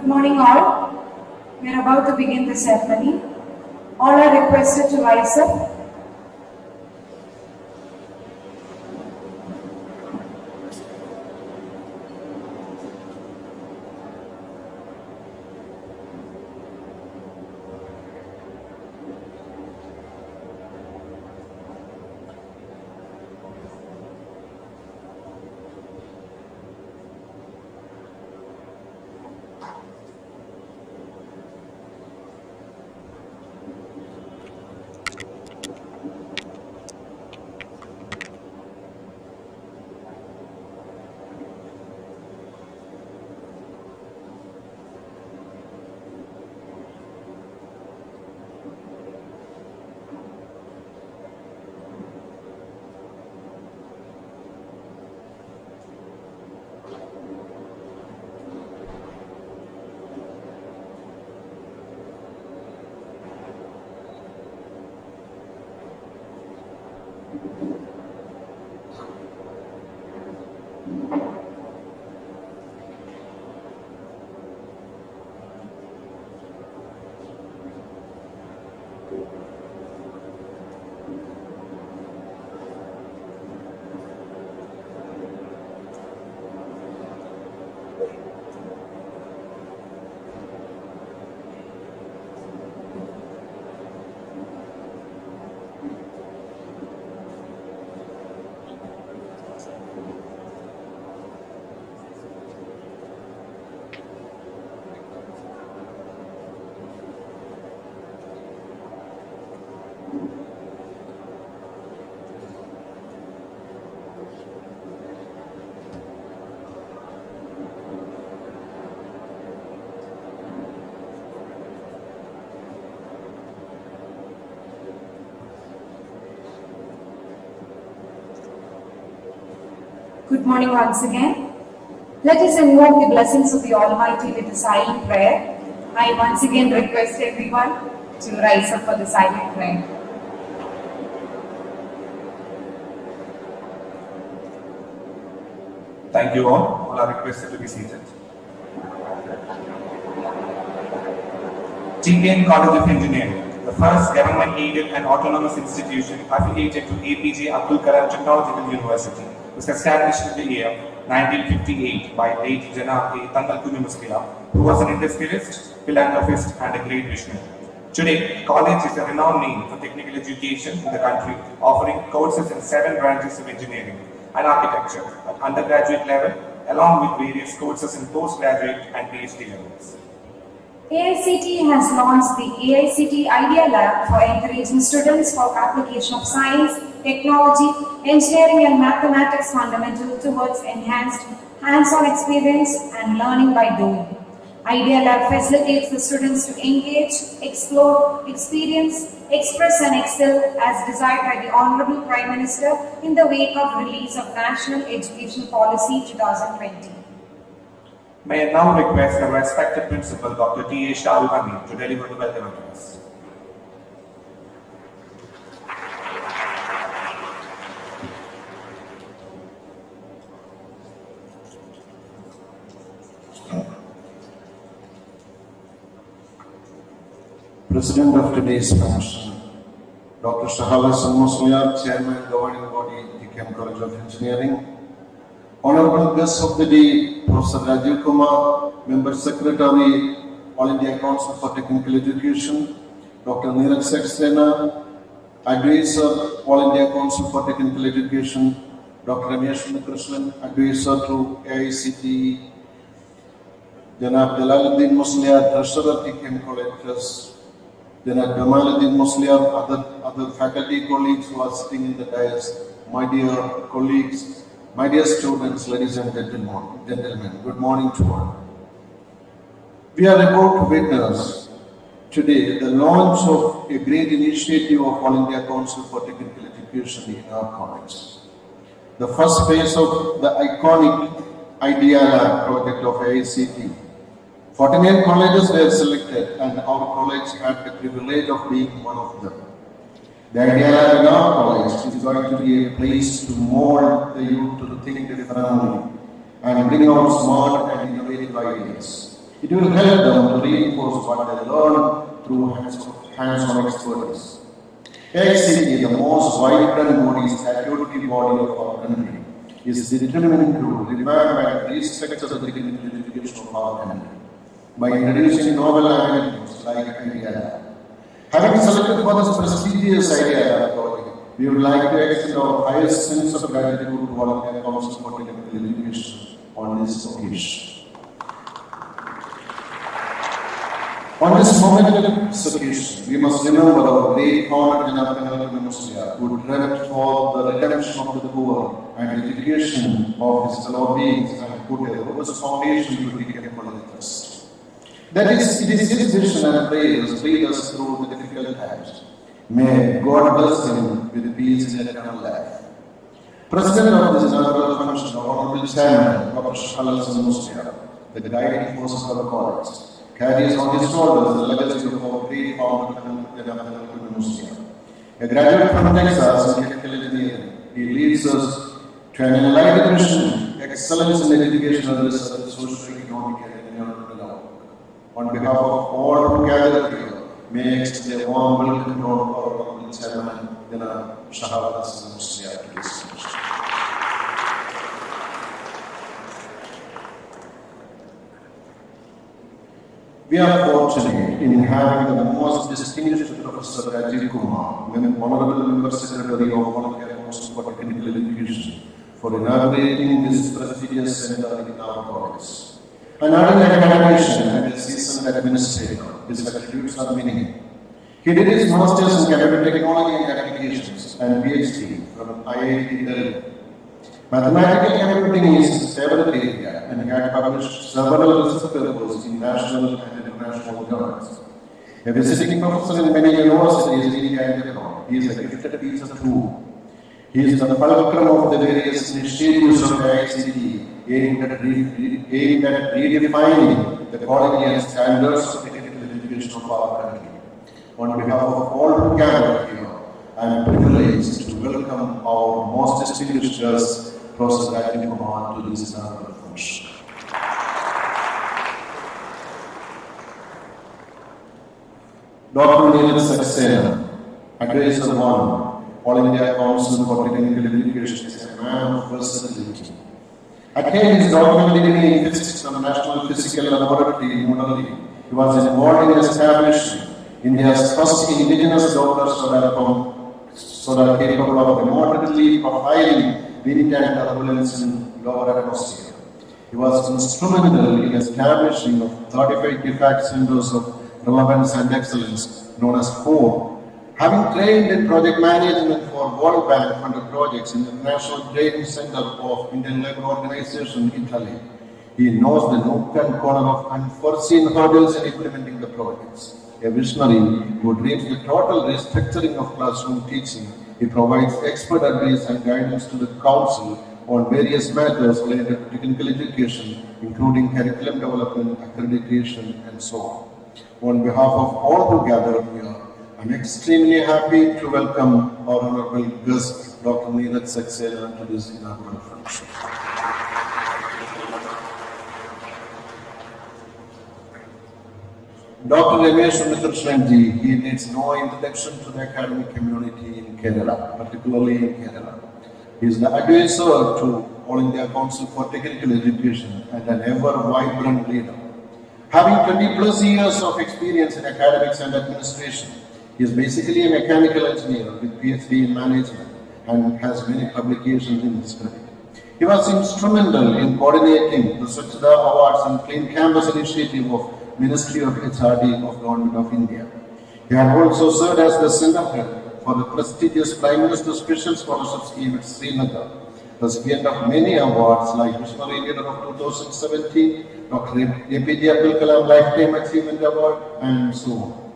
Good morning all. We are about to begin the ceremony. All are requested to rise up. Good morning once again. Let us invoke the blessings of the Almighty with a silent prayer. I once again request everyone to rise up for the silent prayer. Thank you all. All are requested to be seated. Tkmce College of Engineering, the first government-aided and autonomous institution affiliated to APJ Abdul Kalam Technological University, was established in the year 1958 by late Tkmce Aicte, who was an industrialist, philanthropist, and a great visionary. Today, college is a renowned name for technical education in the country, offering courses in 7 branches of engineering and architecture at undergraduate level, along with various courses in postgraduate and PhD levels. AICT has launched the AICT Idea Lab for encouraging students for application of science, technology, engineering and mathematics fundamental towards enhanced hands-on experience and learning by doing. Idea Lab facilitates the students to engage, explore, experience, express and excel as desired by the Honorable Prime Minister in the wake of release of National Education Policy 2020. May I now request the respected Principal Dr. T.A. Shahrukh to deliver the welcome address. President of today's function, Dr. Shahala Musliar, Chairman, Governing Body, Tkmce College of Engineering. Honorable guests of the day, Professor Rajiv Kumar, Member Secretary, All India Council for Technical Education, Dr. Neeraj Saxena, Advisor, All India Council for Technical Education, Dr. Ramesh Krishnan, Advisor to AICTE, Janab Jalaluddin Musliar, Treasurer Tkmce College Trust, Janab Jamaluddin Musliar, other faculty colleagues who are sitting in the dais, my dear colleagues, my dear students, ladies and gentlemen, good morning to all. We are about to witness today the launch of a great initiative of All India Council for Technical Education in our college. The first phase of the iconic Idea Lab project of AICT. 49 colleges were selected and our college had the privilege of being one of them. The Idea Lab in our college is going to be a place to mold the youth to think differently and bring out smart and innovative ideas. It will help them to reinforce what they learn through hands-on expertise. Aicte, the most vibrant body, statutory body of our country, is determined to revamp and restructure the technical education of our country by introducing novel avenues like Idea. Having selected for this prestigious Idea project, we would like to extend our highest sense of gratitude to all the Council for Technical Education on this occasion. On this momentous occasion, we must remember our great founder Tkmce who dreamt for the redemption of the poor and education of his fellow beings and put a robust foundation to Tkmce Aicte. That is, it is his vision and prayers lead us through the difficult times. May God bless him with peace in eternal life. President of this inaugural function, Honorable Chairman, Dr. Tkmce, the guiding forces of the college, carries on his shoulders the legacy of our great founder, Tkmce. A graduate from Texas in chemical engineering, he leads us to an enlightened mission, excellence in education and research, socio-economic and environmental. On behalf of all who gather here, may I extend a warm welcome to our Honorable Chairman, Dr. Tkmce to this session. We are fortunate in having the most distinguished Professor Rajiv Kumar, Honorable Member Secretary of Tkmce Council for Technical Education, for inaugurating this prestigious center in our college. An ardent academician and a seasoned administrator, his attributes are many. He did his Masters in Computer Technology and Applications and PhD from IIT Delhi. Mathematical computing is his favorite area and he had published several research papers in national and international journals. A visiting professor in many universities in India and abroad, he is a gifted teacher too. He is the fulcrum of the various initiatives of Aicte aimed at redefining the quality and standards of technical education of our country. On behalf of all who gathered here, I am privileged to welcome our most distinguished guest, Professor Rajiv Kumar, to this inaugural function. Dr. Tkmce Aicte, Advisor 1, All India Council for Technical Education, is a man of versatility. Attained his doctoral degree in physics from the National Physical Laboratory in New Delhi. He was involved in establishing India's first indigenous doctor solar capable of remotely profiling wind and turbulence in lower atmosphere. He was instrumental in establishing 35 defect centers of relevance and excellence, known as CORE. Having trained in project management for World Bank funded projects in the National Training Center of Indian Labour Organization in Italy, he knows the nook and corner of unforeseen hurdles in implementing the projects. A visionary who dreams the total restructuring of classroom teaching, he provides expert advice and guidance to the Council on various matters related to technical education, including curriculum development, accreditation, and so on. On behalf of all who gathered here, I am extremely happy to welcome our honorable guest, Dr. Tkmce Aicte, to this inaugural function. Dr. Ramesh he needs no introduction to the academic community in Kerala, particularly in Kerala. He is the advisor to All India Council for Technical Education and an ever-vibrant leader. Having 20 plus years of experience in academics and administration, he is basically a mechanical engineer with PhD in management and has many publications in his credit. He was instrumental in coordinating the Swachhata Awards and Clean Campus Initiative of Ministry of HRD of Government of India. He had also served as the Center Head for the prestigious Prime Minister's Special Scholarship Scheme at Srinagar, recipient of many awards like Visionary Leader of 2017, Dr. APJ Abdul Kalam Lifetime Achievement Award, and so on.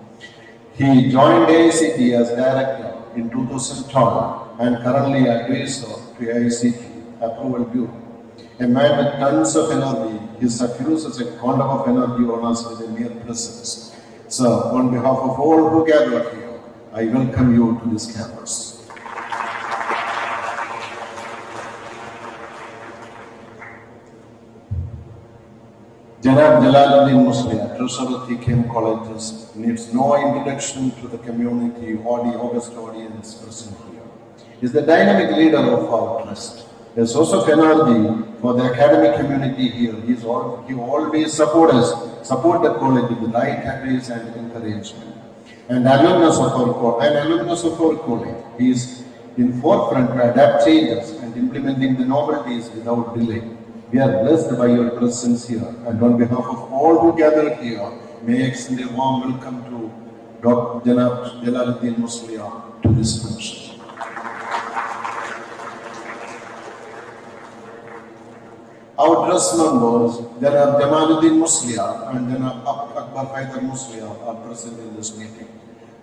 He joined Aicte as Director in 2012 and currently advisor to Aicte Approval Bureau. A man with tons of energy, he suffuses a quantum of energy on us with a mere presence. So, on behalf of all who gathered here, I welcome you to this campus. Janab Jalaluddin Muslia, Treasurer Tkmce Colleges, needs no introduction to the community or the august audience present here. He is the dynamic leader of our trust. A source of energy for the academic community here. He always support the college with the right advice and encouragement. And alumnus of our college. He is in forefront to adapt changes and implementing the novelties without delay. We are blessed by your presence here, and on behalf of all who gathered here, may I extend a warm welcome to Dr. Janab Jalaluddin Muslia to this function. Our trust members, Janab Jamaluddin Muslia and Janab Akbar Haidar Muslia are present in this meeting.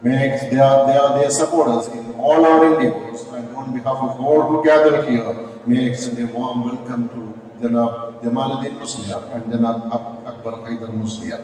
They are supporters in all our endeavors, and on behalf of all who gathered here, may I extend a warm welcome to Janab Jamaluddin Muslia and Janab Akbar Haidar Muslia.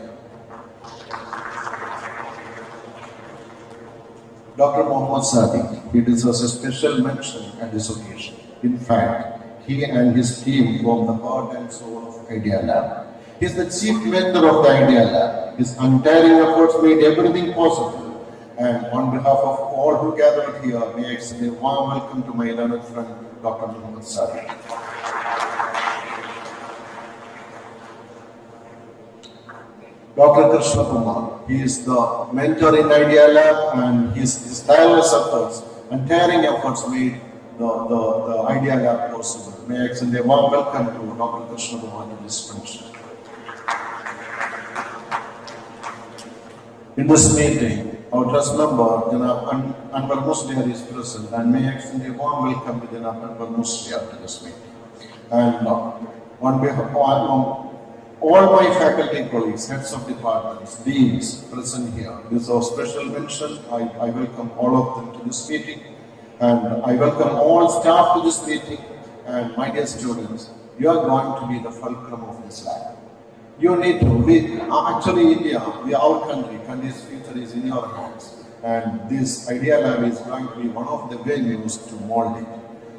Dr. Muhammad Sadiq, he deserves a special mention at this occasion. In fact, he and his team form the heart and soul of Idea Lab. He is the chief mentor of the Idea Lab. His untiring efforts made everything possible. And on behalf of all who gathered here, may I extend a warm welcome to my learned friend, Dr. Muhammad Sadiq. Dr. Krishna Kumar, he is the mentor in Idea Lab, and his tireless efforts, untiring efforts made the Idea Lab possible. May I extend a warm welcome to Dr. Krishna Kumar to this function. In this meeting, our trust member, Janab Anwar Muslia, is present, and may I extend a warm welcome to Janab Anwar Muslia to this meeting. And on behalf of all my faculty colleagues, heads of departments, deans present here, this is our special mention. I welcome all of them to this meeting, and I welcome all staff to this meeting. And my dear students, you are going to be the fulcrum of this lab. You need to, actually India, our country's future is in your hands. And this Idea Lab is going to be one of the venues to mold it.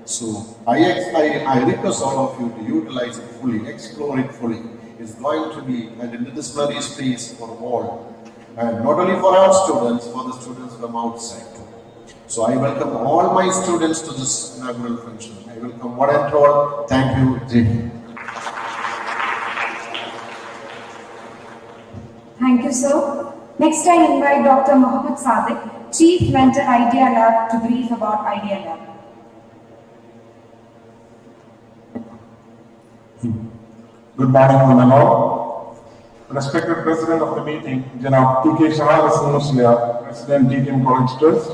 So I request all of you to utilize it fully, explore it fully. It's going to be an interdisciplinary space for all. And not only for our students, for the students from outside too. So I welcome all my students to this inaugural function. I welcome one and all. Thank you, JD. Thank you, sir. Next, I invite Dr. Muhammad Sadiq, Chief Mentor Idea Lab, to brief about Idea Lab. Good morning, one and all. Respected President of the meeting, Janab Tkmce Aicte, President Tkmce College Trust,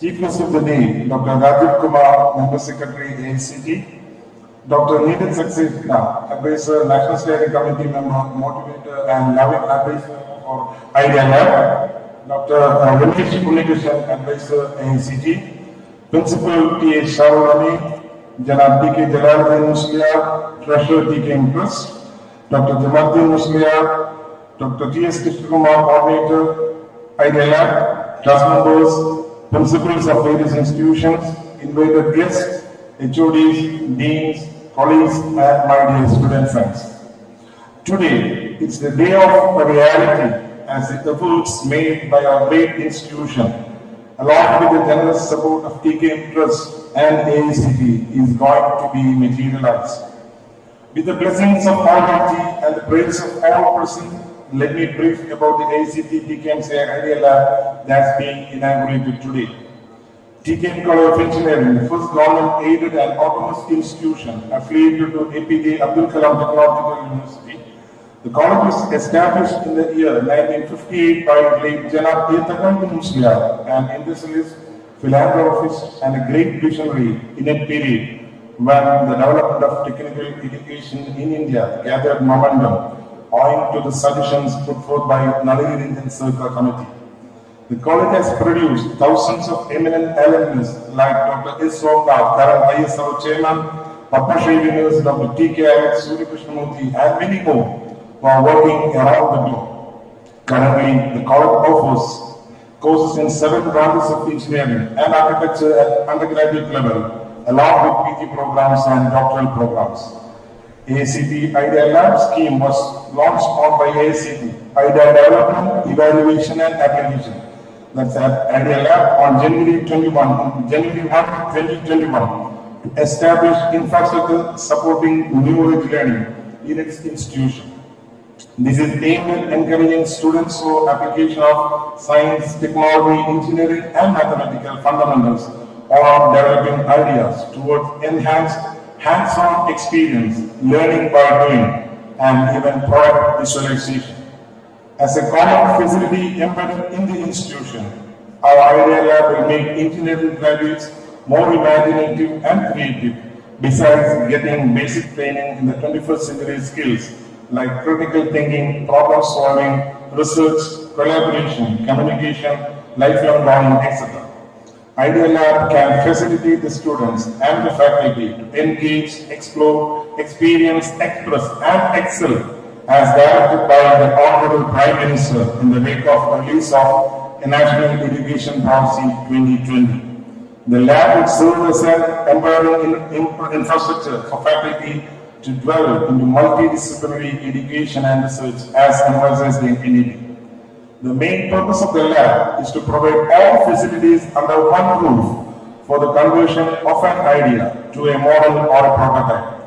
Chief Guest of the Day, Dr. Rajiv Kumar, Member Secretary Aicte, Dr. Tkmce Aicte, Advisor, National Steering Committee Member, Motivator and Loving Advisor for Idea Lab, Dr. Ramesh Punnikishan, Advisor Aicte, Principal T.A. Shawarami, Janab Tkmce Jalaluddin Muslia, Treasurer Tkmce Trust, Dr. Jamaluddin Muslia, Dr. T.S. Krishna Kumar, Coordinator, Idea Lab, class members, principals of various institutions, invited guests, HODs, deans, colleagues, and my dear student friends. Today, it's the day of reality as the efforts made by our great institution, along with the generous support of Tkmce Trust and Aicte, is going to be materialized. With the blessings of Almighty and the praise of all present, let me brief about the Aicte Tkmce Idea Lab that's being inaugurated today. Tkmce College of Engineering, the first government-aided and autonomous institution affiliated to APJ Abdul Kalam Technological University. The college was established in the year 1958 by late Janab Tkmce Muslia, an industrialist, philanthropist, and a great visionary in a period when the development of technical education in India gathered momentum owing to the solutions put forth by Nalini Ranjan Circular Committee. The college has produced thousands of eminent alumni like Dr. S. Somnath, current ISRO chairman, Padma Shri winners Dr. T.K. Aicte, Surya Krishnamurthy, and many more who are working around the globe. Currently, the college offers courses in 7 branches of engineering and architecture at undergraduate level, along with PG programs and doctoral programs. AICT Idea Lab scheme was launched on by AICT, Idea Development, Evaluation and Application. That's Idea Lab on January 1, 2021 to establish infrastructure supporting new age learning in its institution. This is aimed at encouraging students through application of science, technology, engineering and mathematical fundamentals on developing ideas towards enhanced hands-on experience, learning by doing, and even product visualization. As a common facility embedded in the institution, our Idea Lab will make engineering graduates more imaginative and creative, besides getting basic training in the 21st century skills like critical thinking, problem solving, research, collaboration, communication, lifelong learning, etc. Idea Lab can facilitate the students and the faculty to engage, explore, experience, express, and excel as directed by the Honorable Prime Minister in the wake of release of a National Education Policy 2020. The lab would serve as an empowering infrastructure for faculty to develop into multidisciplinary education and research as emphasized in NED. The main purpose of the lab is to provide all facilities under one roof for the conversion of an idea to a model or a prototype.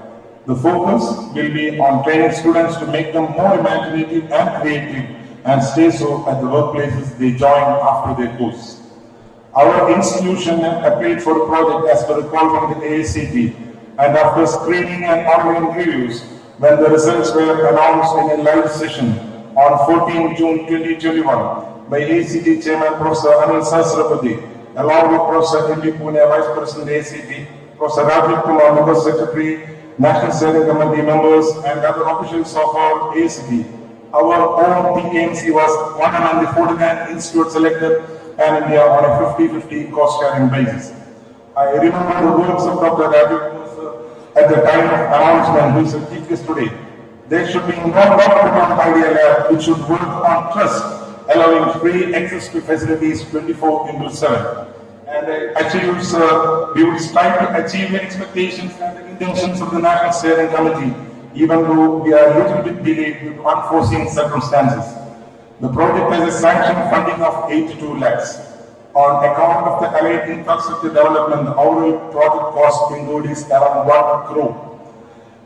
The focus will be on training students to make them more imaginative and creative and stay so at the workplaces they join after their course. Our institution applied for the project as per the call from the AICT, and after screening and online reviews, when the results were announced in a live session on 14 June 2021 by AICT Chairman Professor Anil Sahasrapati, along with Professor M.D. Pune, Vice President AICT, Professor Rajiv Kumar, Member Secretary, National Steering Committee members, and other officials of our AICT. Our own Tkmce was one among the 49 institutes selected and India on a 50-50 cost-sharing basis. I remember the words of Dr. Rajiv at the time of announcement, who is the chief guest today. There should be no doubt about Idea Lab, which should work on trust, allowing free access to facilities 24/7. And achieves, we would strive to achieve the expectations and the intentions of the National Steering Committee, even though we are a little bit delayed due to unforeseen circumstances. The project has a sanctioned funding of 82 lakhs. On account of the allied infrastructure development, the overall project cost incurred is around 1 crore.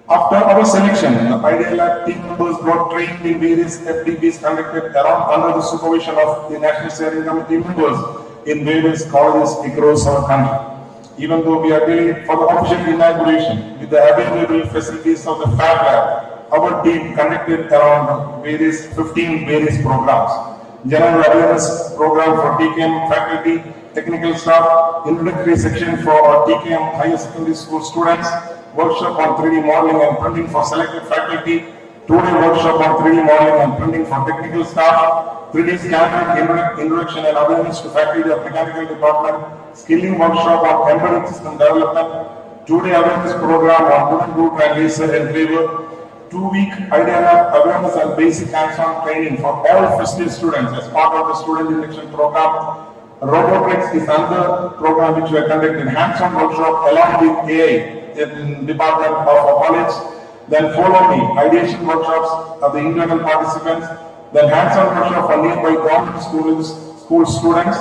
After our selection, the Idea Lab team members got trained in various FDPs conducted around under the supervision of the National Steering Committee members in various colleges across our country. Even though we are delayed for the official inauguration with the available facilities of the Fab Lab, our team conducted around 15 various programs. General awareness program for TKM faculty, technical staff, introductory section for our TKM higher secondary school students, workshop on 3D modeling and printing for selected faculty, 2-day workshop on 3D modeling and printing for technical staff, 3D scanner introduction and awareness to faculty of mechanical department, skilling workshop on embedded system development, 2-day awareness program on wooden root and laser engraver, 2-week Idea Lab awareness and basic hands-on training for all first-year students as part of the student induction program. Robotics is another program which we are conducting hands-on workshop along with AI in Department of our college. Then follow me, ideation workshops of the internal participants. Then hands-on workshop for nearby government school students.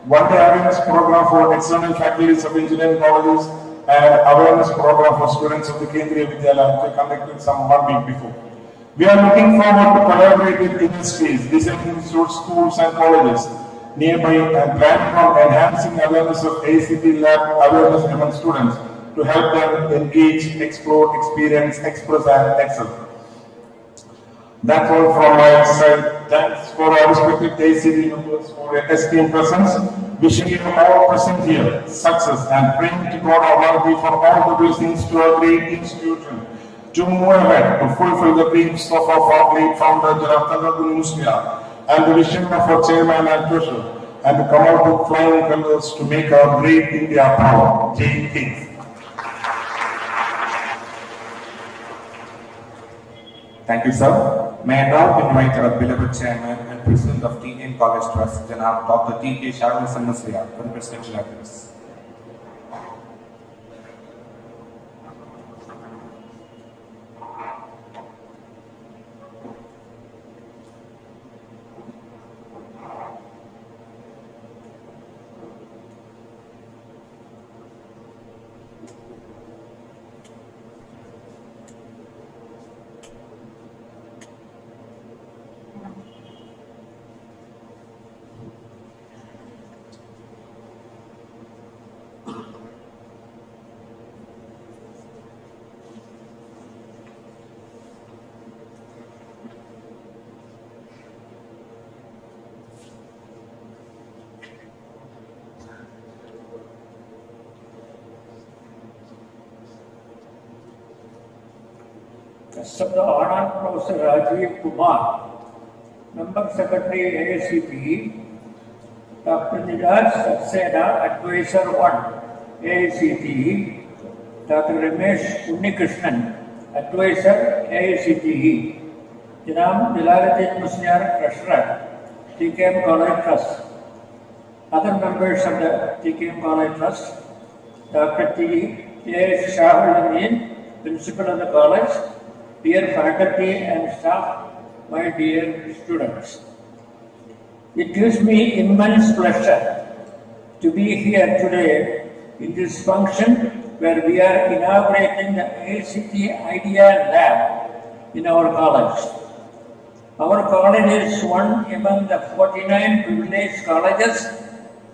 1-day awareness program for external faculties of engineering colleges, and awareness program for students of the Tkmce Aicte conducted some 1 week before. We are looking forward to collaborate with industries, design institutes, schools and colleges nearby and planning on enhancing awareness of AICT Lab awareness among students to help them engage, explore, experience, express and excel. That's all from my side. Thanks for our respected AICT members for your esteemed presence. Wishing you all present here success and praying to God Almighty for all the blessings to our great institution to move ahead to fulfill the dreams of our great founder Tkmce Aicte and the vision of our chairman and treasurer, and to come out with flying colors to make our great India proud. Jai Hind. Thank you, sir. May I now invite our beloved chairman and president of TN College Trust, Janab Dr. Tkmce Aicte, for the presidential address. First of the honor, Professor Rajiv Kumar, Member Secretary AICTE, Dr. Niraj Saxena, Advisor 1, AICTE, Dr. Ramesh Unnikrishnan, Advisor, AICTE, Janam Dilaruddin Musliar, Treasurer, Tkmce College Trust. Other members of the Tkmce College Trust, Dr. T.A. Shahul Amin, Principal of the College, dear faculty and staff, my dear students. It gives me immense pleasure to be here today in this function where we are inaugurating the Aicte Idea Lab in our college. Our college is one among the 49 privileged colleges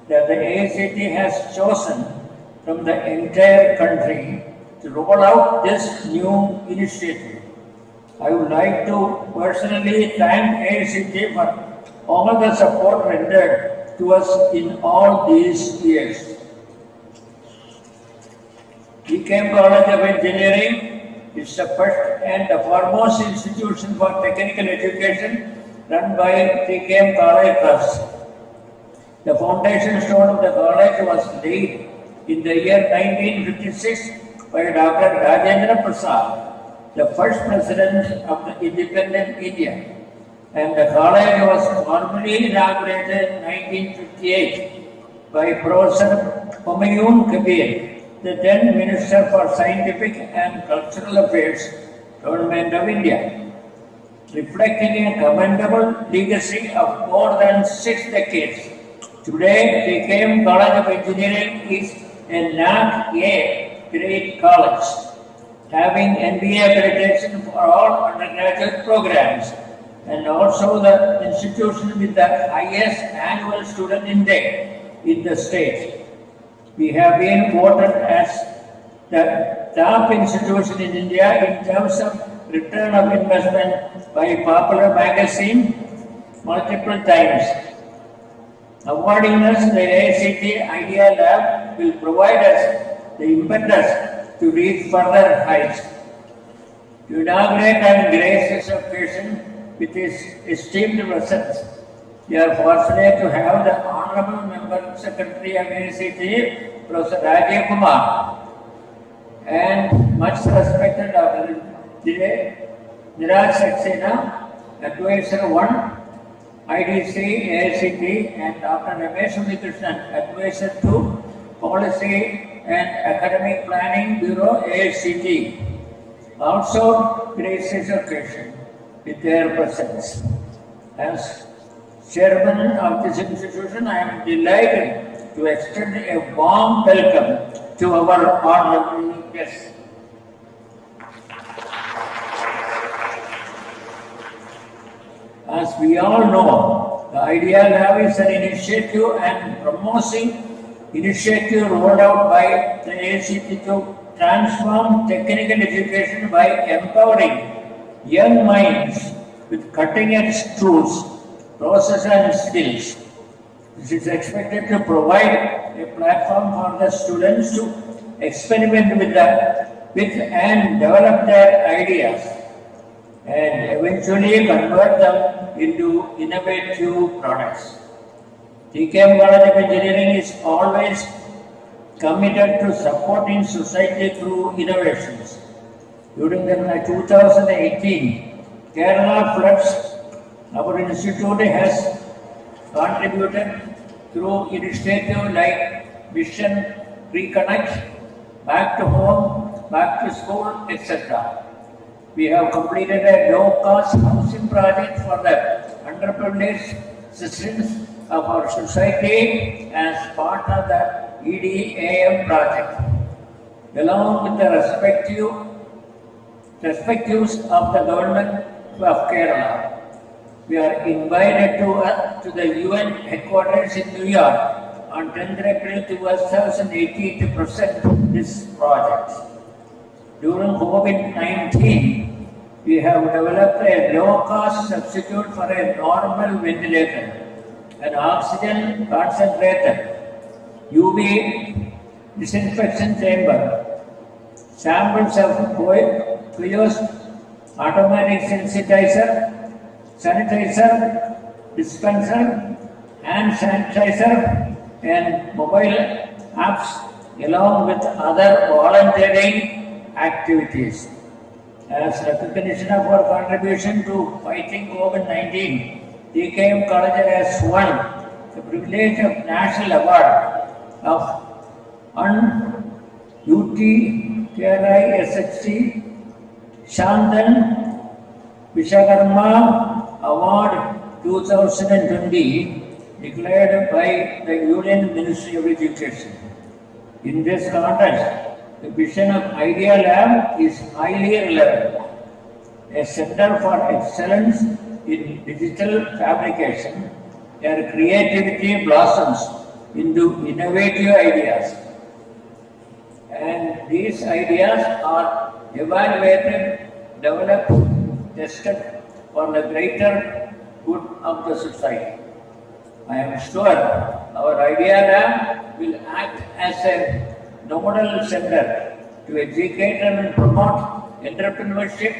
that the Aicte has chosen from the entire country to roll out this new initiative. I would like to personally thank Aicte for all the support rendered to us in all these years. Tkmce College of Engineering is the first and the foremost institution for technical education run by Tkmce College Trust. The foundation stone of the college was laid in the year 1956 by Dr. Rajendra Prasad, the first president of the independent India. And the college was formally inaugurated in 1958 by Professor Humayun Kabir, the then Minister for Scientific and Cultural Affairs, Government of India, reflecting a commendable legacy of more than 6 decades. Today, Tkmce College of Engineering is a NAC-A grade college, having NBA accreditation for all undergraduate programs, and also the institution with the highest annual student intake in the state. We have been voted as the top institution in India in terms of return of investment by Popular Magazine multiple times. Awarding us the Aicte Idea Lab will provide us the impetus to reach further heights. To inaugurate and grace this occasion with his esteemed presence, we are fortunate to have the Honorable Member Secretary of Aicte, Professor Rajiv Kumar, and much respected Dr. Niraj Saxena, Advisor 1, IDC, Aicte, and Dr. Ramesh Unnikrishnan, Advisor 2, Policy and Academic Planning Bureau, Aicte, also grace this occasion with their presence. As Chairman of this institution, I am delighted to extend a warm welcome to our honorable guests. As we all know, the Idea Lab is an initiative and promoting initiative rolled out by the Aicte to transform technical education by empowering young minds with cutting-edge tools, processes and skills. This is expected to provide a platform for the students to experiment with and develop their ideas and eventually convert them into innovative products. Tkmce College of Engineering is always committed to supporting society through innovations. During the 2018 Kerala floods, our institute has contributed through initiatives like Mission Reconnect, Back to Home, Back to School, etc. We have completed a low-cost housing project for the underprivileged citizens of our society as part of the EDAM project. Along with the respectives of the government of Kerala, we are invited to the UN headquarters in New York on 10th April 2018 to present this project. During COVID-19, we have developed a low-cost substitute for a normal ventilator, an oxygen concentrator, UV disinfection chamber, samples of automatic sensitizer, sanitizer, dispenser, hand sanitizer, and mobile apps, along with other volunteering activities. As recognition of our contribution to fighting COVID-19, TKM College has won the privilege of National Award of UTKRI Shantan Vishakarma Award 2020 declared by the Union Ministry of Education. In this context, the vision of Idea Lab is highly relevant. A center for excellence in digital fabrication where creativity blossoms into innovative ideas. And these ideas are evaluated, developed, tested for the greater good of the society. I am sure our Idea Lab will act as a nodal center to educate and promote entrepreneurship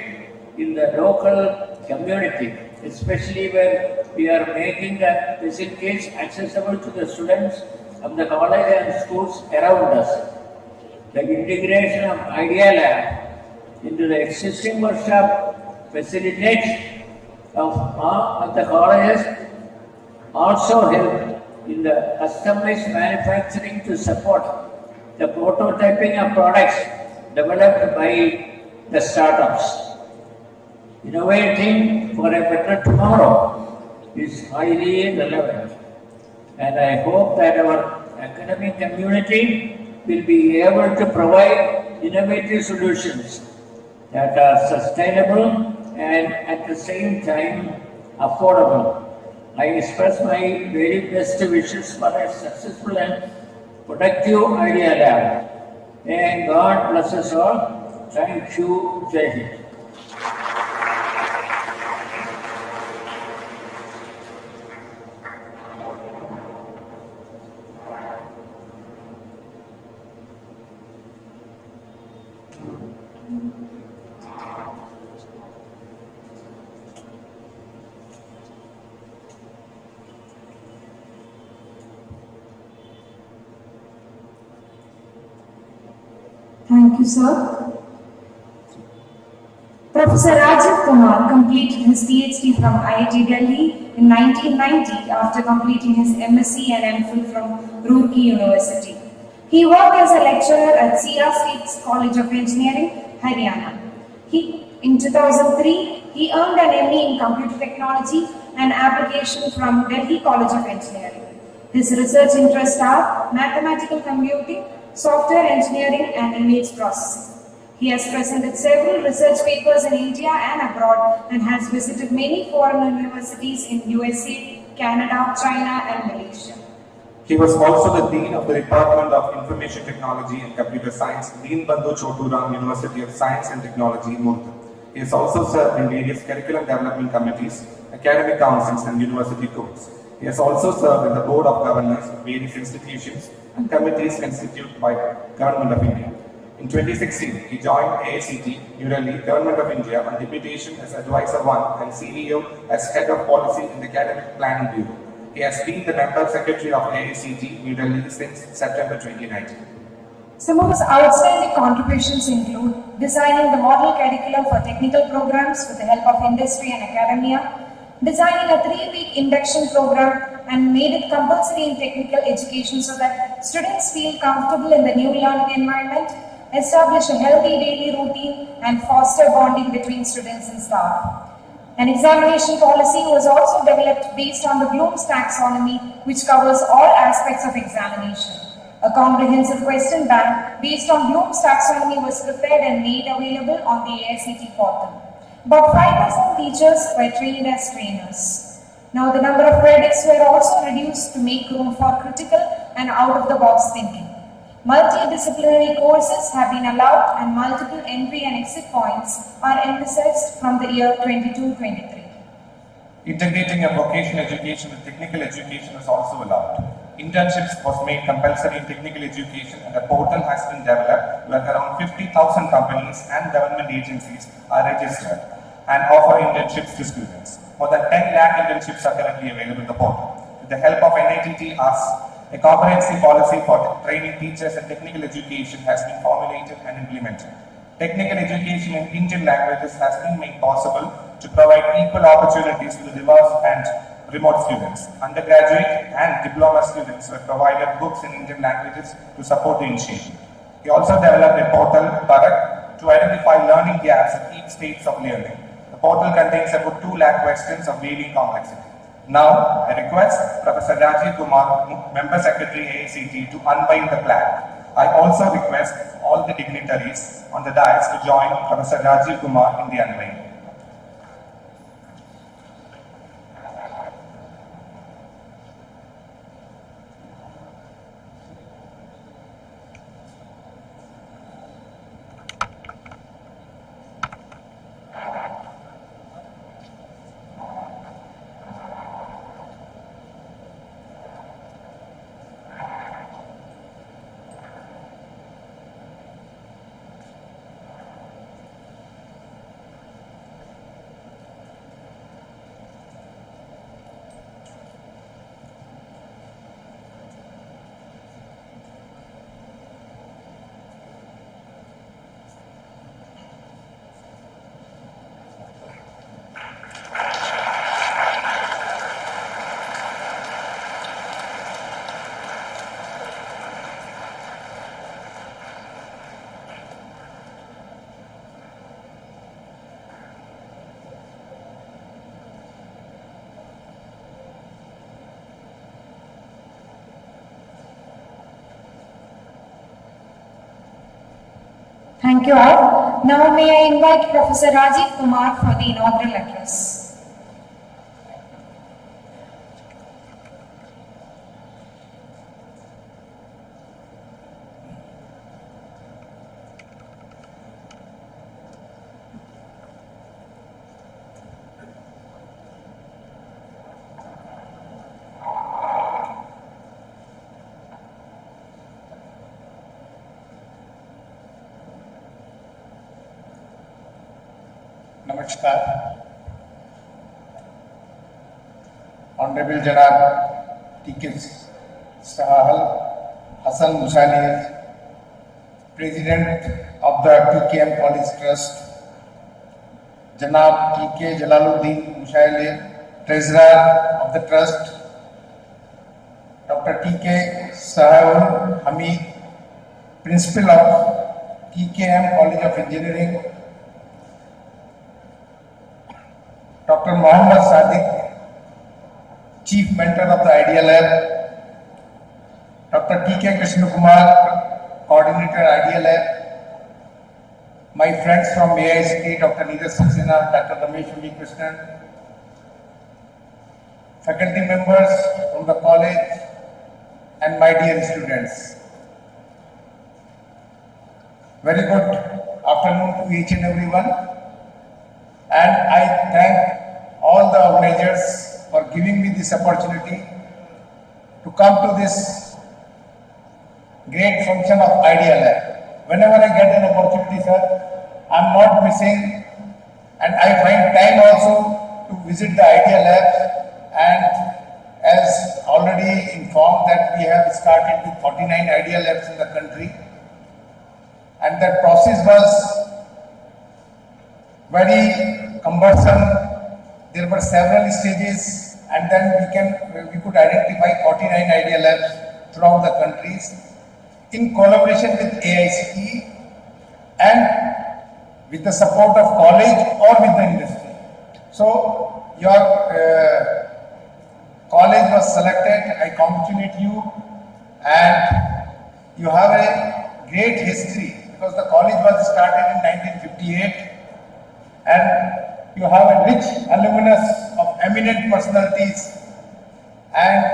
in the local community, especially where we are making the facilities accessible to the students of the college and schools around us. The integration of Idea Lab into the existing workshop facilities of the colleges also help in the customized manufacturing to support the prototyping of products developed by the startups. Innovating for a better tomorrow is highly relevant, and I hope that our academic community will be able to provide innovative solutions that are sustainable and at the same time affordable. I express my very best wishes for a successful and productive Idea Lab. And God bless us all. Thank you, Jai Hind. Thank you, sir. Professor Rajiv Kumar completed his PhD from IIT Delhi in 1990 after completing his MSc and MPhil from Roorkee University. He worked as a lecturer at Sia State College of Engineering, Haryana. In 2003, he earned an ME in Computer Technology and Application from Delhi College of Engineering. His research interests are mathematical computing, software engineering, and image processing. He has presented several research papers in India and abroad and has visited many foreign universities in USA, Canada, China, and Malaysia. He was also the Dean of the Department of Information Technology and Computer Science, Dean Bandhu Choturam University of Science and Technology, Murtha. He has also served in various curriculum development committees, academic councils, and university courts. He has also served in the Board of Governors of various institutions and committees constituted by Government of India. In 2016, he joined AICT, New Delhi, Government of India on deputation as Advisor 1 and CEO as Head of Policy in the Academic Planning Bureau. He has been the Member Secretary of AICT, New Delhi since September 2019. Some of his outstanding contributions include designing the model curriculum for technical programs with the help of industry and academia, designing a 3-week induction program and made it compulsory in technical education so that students feel comfortable in the new learning environment, establish a healthy daily routine, and foster bonding between students and staff. An examination policy was also developed based on the Bloom's taxonomy, which covers all aspects of examination. A comprehensive question bank based on Bloom's taxonomy was prepared and made available on the AICT portal. About 5,000 teachers were trained as trainers. Now the number of credits were also reduced to make room for critical and out-of-the-box thinking. Multidisciplinary courses have been allowed and multiple entry and exit points are envisaged from the year 22-23. Integrating a vocational education with technical education is also allowed. Internships was made compulsory in technical education and a portal has been developed where around 50,000 companies and government agencies are registered. and offer internships to students. More than 10 lakh internships are currently available in the portal. With the help of NITT US, a comprehensive policy for training teachers and technical education has been formulated and implemented. Technical education in Indian languages has been made possible to provide equal opportunities to the diverse and remote students. Undergraduate and diploma students were provided books in Indian languages to support the initiative. He also developed a portal, Bharat, to identify learning gaps at each stage of learning. The portal contains about 2 lakh questions of varying complexity. Now, I request Professor Rajiv Kumar, Member Secretary AICT, to unbind the plaque. I also request all the dignitaries on the dais to join Professor Rajiv Kumar in the unbinding. Thank you all. Now may I invite Professor Rajiv Kumar for the inaugural address. Namaskar. Honorable Janab Tkmce Hassan Mushalir, President of the TKM College Trust, Janab TK Jalaluddin Mushalir, Treasurer of the Trust, Dr. TK Sahawul Hamid, Principal of TKM College of Engineering, Dr. Mohammad Sadiq, Chief Mentor of the Idea Lab, Dr. TK Krishna Kumar, Coordinator Idea Lab, my friends from AICT, Dr. Neeraj Saxena, Dr. Ramesh V. Krishnan, faculty members from the college, and my dear students. Very good afternoon to each and everyone. And I thank all the organizers for giving me this opportunity to come to this great function of Idea Lab. Whenever I get an opportunity, sir, I'm not missing, and I find time also to visit the Idea Labs. And as already informed that we have started with 49 Idea Labs in the country, and that process was very cumbersome. There were several stages, and then we could identify 49 Idea Labs throughout the countries in collaboration with AICTE and with the support of college or with the industry. So your college was selected. I congratulate you, and you have a great history because the college was started in 1958. And you have a rich alumnus of eminent personalities, and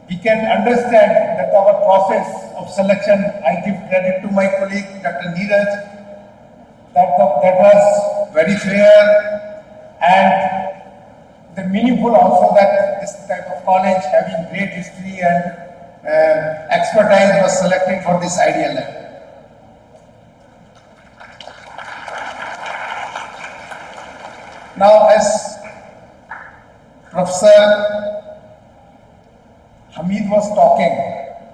we can understand that our process of selection, I give credit to my colleague Dr. Neeraj, that was very fair and the meaningful also that this type of college having great history and expertise was selected for this Idea Lab. Now, as Professor Hamid was talking,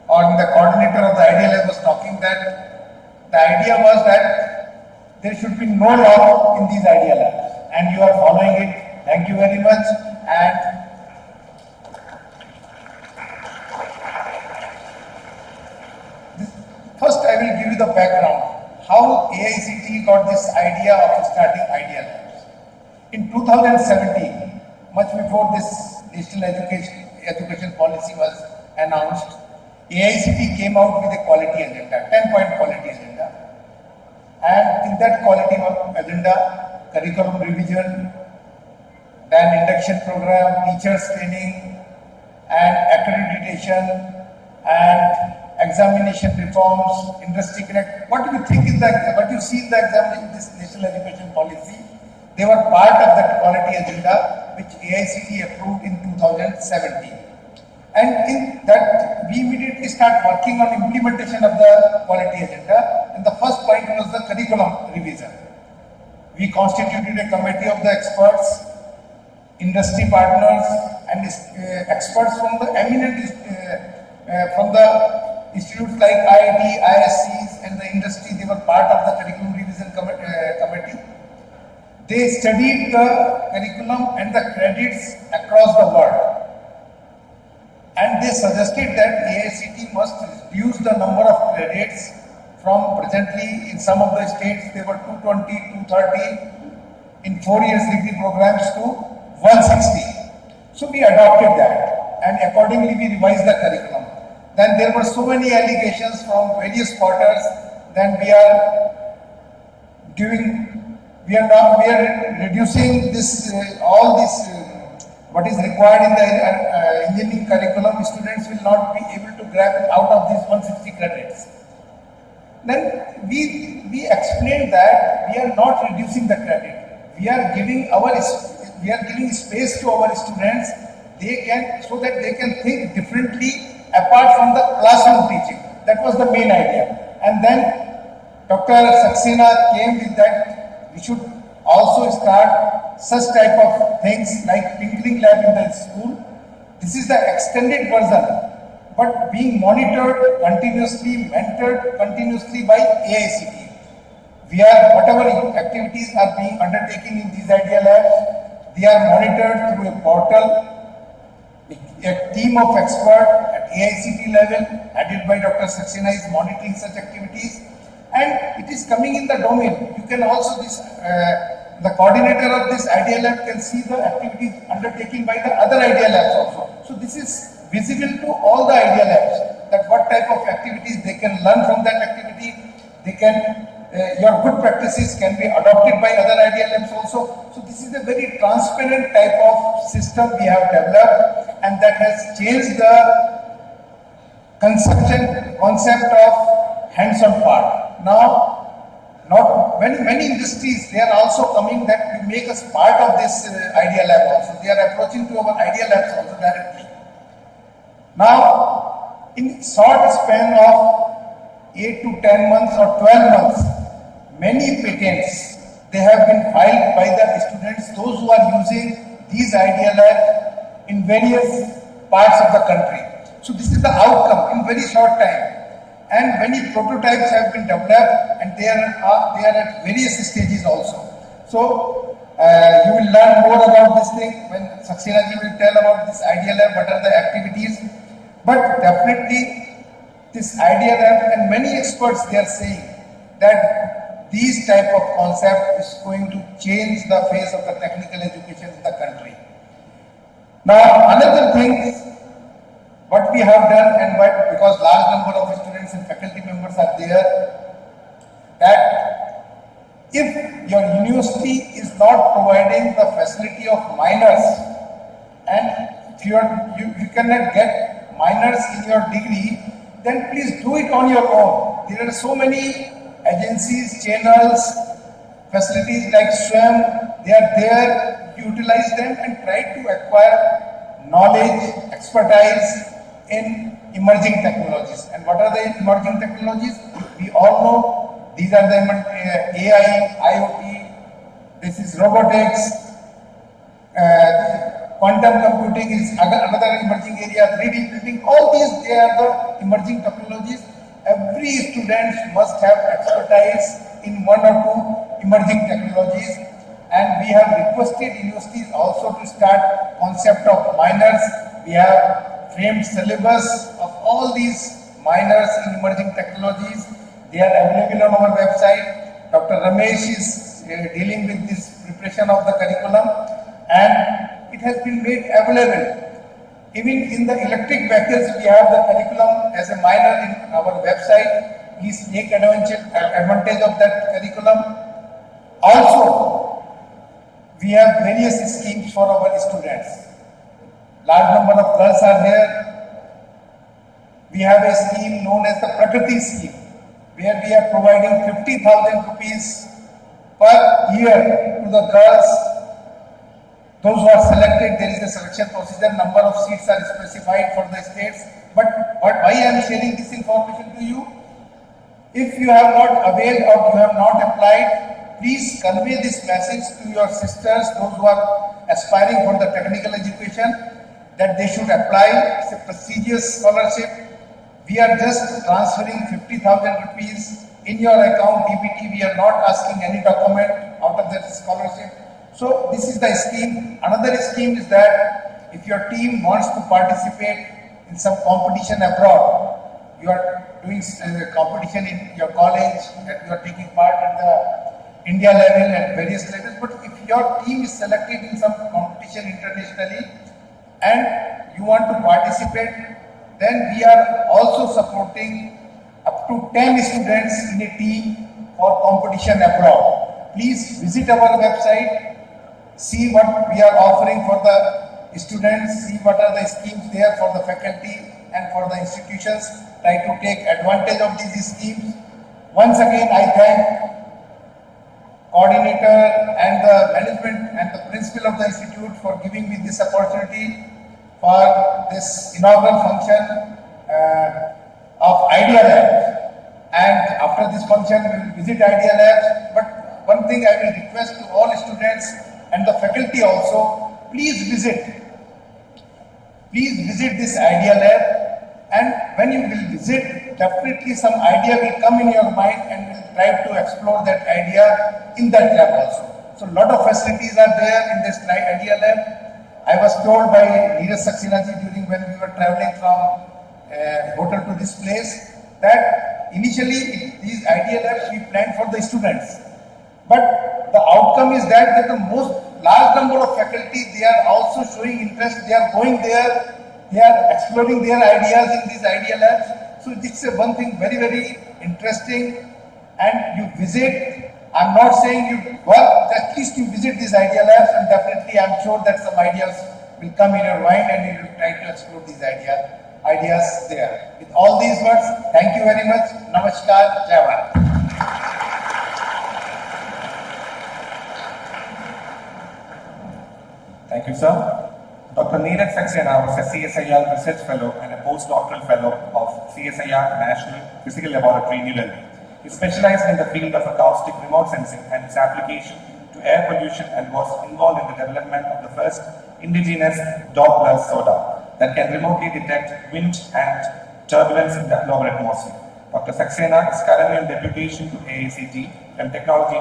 or the coordinator of the Idea Lab was talking, that the idea was that there should be no law in these Idea Labs, and you are following it. Thank you very much. And first, I will give you the background, how AICTE got this idea of starting Idea Labs. In 2017, much before this national education policy was announced, AICTE came out with a quality agenda, 10-point quality agenda. And in that quality agenda, curriculum revision, then induction program, teachers training, and accreditation, and examination reforms, industry connect. What do you think in what you see in the exam, this national education policy? They were part of that quality agenda which AICTE approved in 2017. And in that, we immediately start working on implementation of the quality agenda. And the first point was the curriculum revision. We constituted a committee of the experts, industry partners, and experts from the eminent from the institutes like IIT, ISCs, and the industry. They were part of the curriculum revision committee. They studied the curriculum and the credits across the world. And they suggested that AICTE must reduce the number of credits from presently in some of the states they were 220, 230 in 4 years degree programs to 160. So we adopted that, and accordingly we revised the curriculum. Then there were so many allegations from various quarters. Then we are reducing this all this what is required in the engineering curriculum. Students will not be able to grab out of these 160 credits. Then we explained that we are not reducing the credit. We are giving space to our students. So that they can think differently apart from the classroom teaching. That was the main idea. And then Dr. Saxena came with that we should also start such type of things like tinkering lab in the school. This is the extended version, but being monitored continuously, mentored continuously by AICTE. Whatever activities are being undertaken in these Idea Labs, they are monitored through a portal. A team of experts at AICTE level, headed by Dr. Saxena, is monitoring such activities, and it is coming in the domain. You can also the coordinator of this Idea Lab can see the activities undertaken by the other Idea Labs also. So this is visible to all the Idea Labs, that what type of activities they can learn from that activity. They can your good practices can be adopted by other Idea Labs also. So this is a very transparent type of system we have developed, and that has changed the concept of hands-on part. Now, not many industries, they are also coming that we make us part of this Idea Lab also. They are approaching to our Idea Labs also directly. Now, in short span of 8 to 10 months or 12 months, many patents, they have been filed by the students, those who are using these Idea Labs in various parts of the country. So this is the outcome in very short time. And many prototypes have been developed, and they are at various stages also. So you will learn more about this thing when Saxena ji will tell about this Idea Lab, what are the activities. But definitely this Idea Lab, and many experts, they are saying that these type of concept is going to change the face of the technical education in the country. Now another thing, what we have done, and because large number of students and faculty members are there, that if your university is not providing the facility of minors, and if you cannot get minors in your degree, then please do it on your own. There are so many agencies, channels, facilities like SWAM, they are there, utilize them and try to acquire knowledge, expertise in emerging technologies. And what are the emerging technologies? We all know these are the AI, IoT, this is robotics, quantum computing is another emerging area, 3D printing, all these, they are the emerging technologies. Every student must have expertise in one or two emerging technologies, and we have requested universities also to start concept of minors. We have framed syllabus of all these minors in emerging technologies. They are available on our website. Dr. Ramesh is dealing with this preparation of the curriculum, and it has been made available. Even in the electric vehicles, we have the curriculum as a minor in our website. Please take advantage of that curriculum. Also, we have various schemes for our students. Large number of girls are here. We have a scheme known as the Prakriti scheme, where we are providing 50,000 rupees per year to the girls. Those who are selected, there is a selection procedure, number of seats are specified for the states. But why I am sharing this information to you? If you have not availed or you have not applied, please convey this message to your sisters, those who are aspiring for the technical education, that they should apply. It's a prestigious scholarship. We are just transferring 50,000 rupees in your account, DBT. We are not asking any document out of that scholarship. So this is the scheme. Another scheme is that if your team wants to participate in some competition abroad, you are doing a competition in your college, that you are taking part at the India level and various levels, but if your team is selected in some competition internationally and you want to participate, then we are also supporting up to 10 students in a team for competition abroad. Please visit our website, see what we are offering for the students, see what are the schemes there for the faculty and for the institutions. Try to take advantage of these schemes. Once again, I thank coordinator and the management and the principal of the institute for giving me this opportunity for this inaugural function of Idea Lab. And after this function, we will visit Idea Labs. But one thing I will request to all students and the faculty also, please visit this Idea Lab, and when you will visit, definitely some idea will come in your mind and will try to explore that idea in that lab also. So a lot of facilities are there in this Idea Lab. I was told by Neeraj Saxena ji during when we were traveling from hotel to this place that initially these Idea Labs we planned for the students, but the outcome is that the most large number of faculty, they are also showing interest, they are going there, they are exploring their ideas in these Idea Labs. So this is one thing very, very interesting, and you visit, I'm not saying you work, at least you visit these Idea Labs, and definitely I'm sure that some ideas will come in your mind and you will try to explore these ideas there. With all these words, thank you very much. Namaskar, Jai Bharat. Thank you, sir. Dr. Neeraj Saxena was a CSIR Research Fellow and a postdoctoral fellow of CSIR National Physical Laboratory, New Delhi. He specialized in the field of acoustic remote sensing and its application to air pollution and was involved in the development of the first indigenous Doppler sonar that can remotely detect wind and turbulence in the lower atmosphere. Dr. Saxena is currently on deputation to AICT from Technology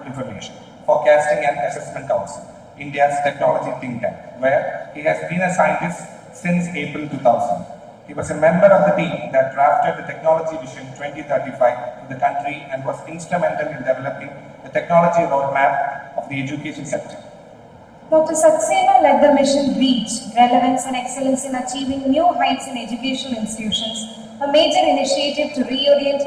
Information, Forecasting and Assessment Council, India's technology think tank, where he has been a scientist since April 2000. He was a member of the team that drafted the Technology Vision 2035 to the country and was instrumental in developing the technology roadmap of the education sector. Dr. Saxena led the mission REACH, Relevance and Excellence in Achieving New Heights in Educational Institutions, a major initiative to reorient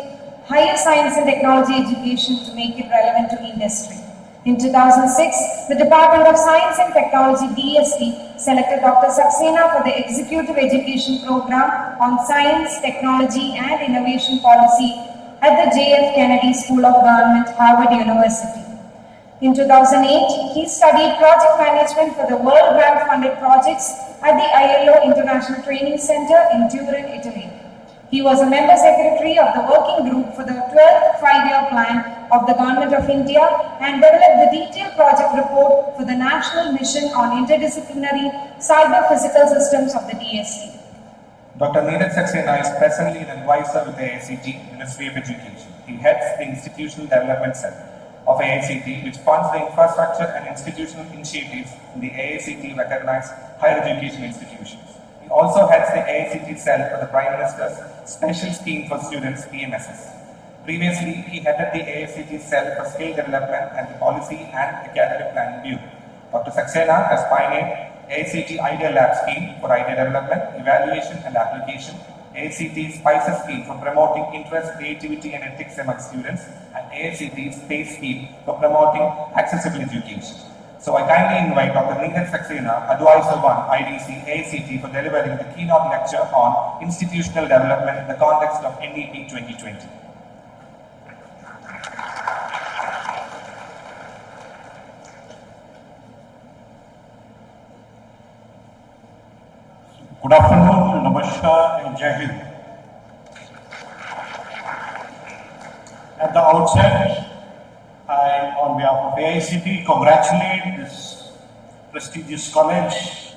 higher science and technology education to make it relevant to industry. In 2006, the Department of Science and Technology DST selected Dr. Saxena for the Executive Education Program on Science, Technology and Innovation Policy at the J.F. Kennedy School of Government, Harvard University. In 2008, he studied project management for the World Grant funded projects at the ILO International Training Center in Turin, Italy. He was a member secretary of the working group for the 12th five-year plan of the Government of India and developed the detailed project report for the National Mission on Interdisciplinary Cyber-Physical Systems of the DSC. Dr. Neeraj Saxena is presently an advisor with the AICT, Ministry of Education. He heads the Institutional Development Cell of AICT, which funds the infrastructure and institutional initiatives in the AICT recognized higher education institutions. He also heads the AICT cell for the Prime Minister's Special Scheme for Students, PMSS. Previously, he headed the AICT cell for skill development and the Policy and Academic Planning Bureau. Dr. Saxena has pioneered AICT Idea Lab Scheme for idea development, evaluation and application, AICT Spices Scheme for promoting interest, creativity and ethics among students, and AICT Space Scheme for promoting accessible education. So I kindly invite Dr. Neeraj Saxena, Advisor 1, IDC, AICT for delivering the keynote lecture on institutional development in the context of NEP 2020. Good afternoon, Namaskar and Jai Hind. At the outset, I, on behalf of AICT, congratulate this prestigious college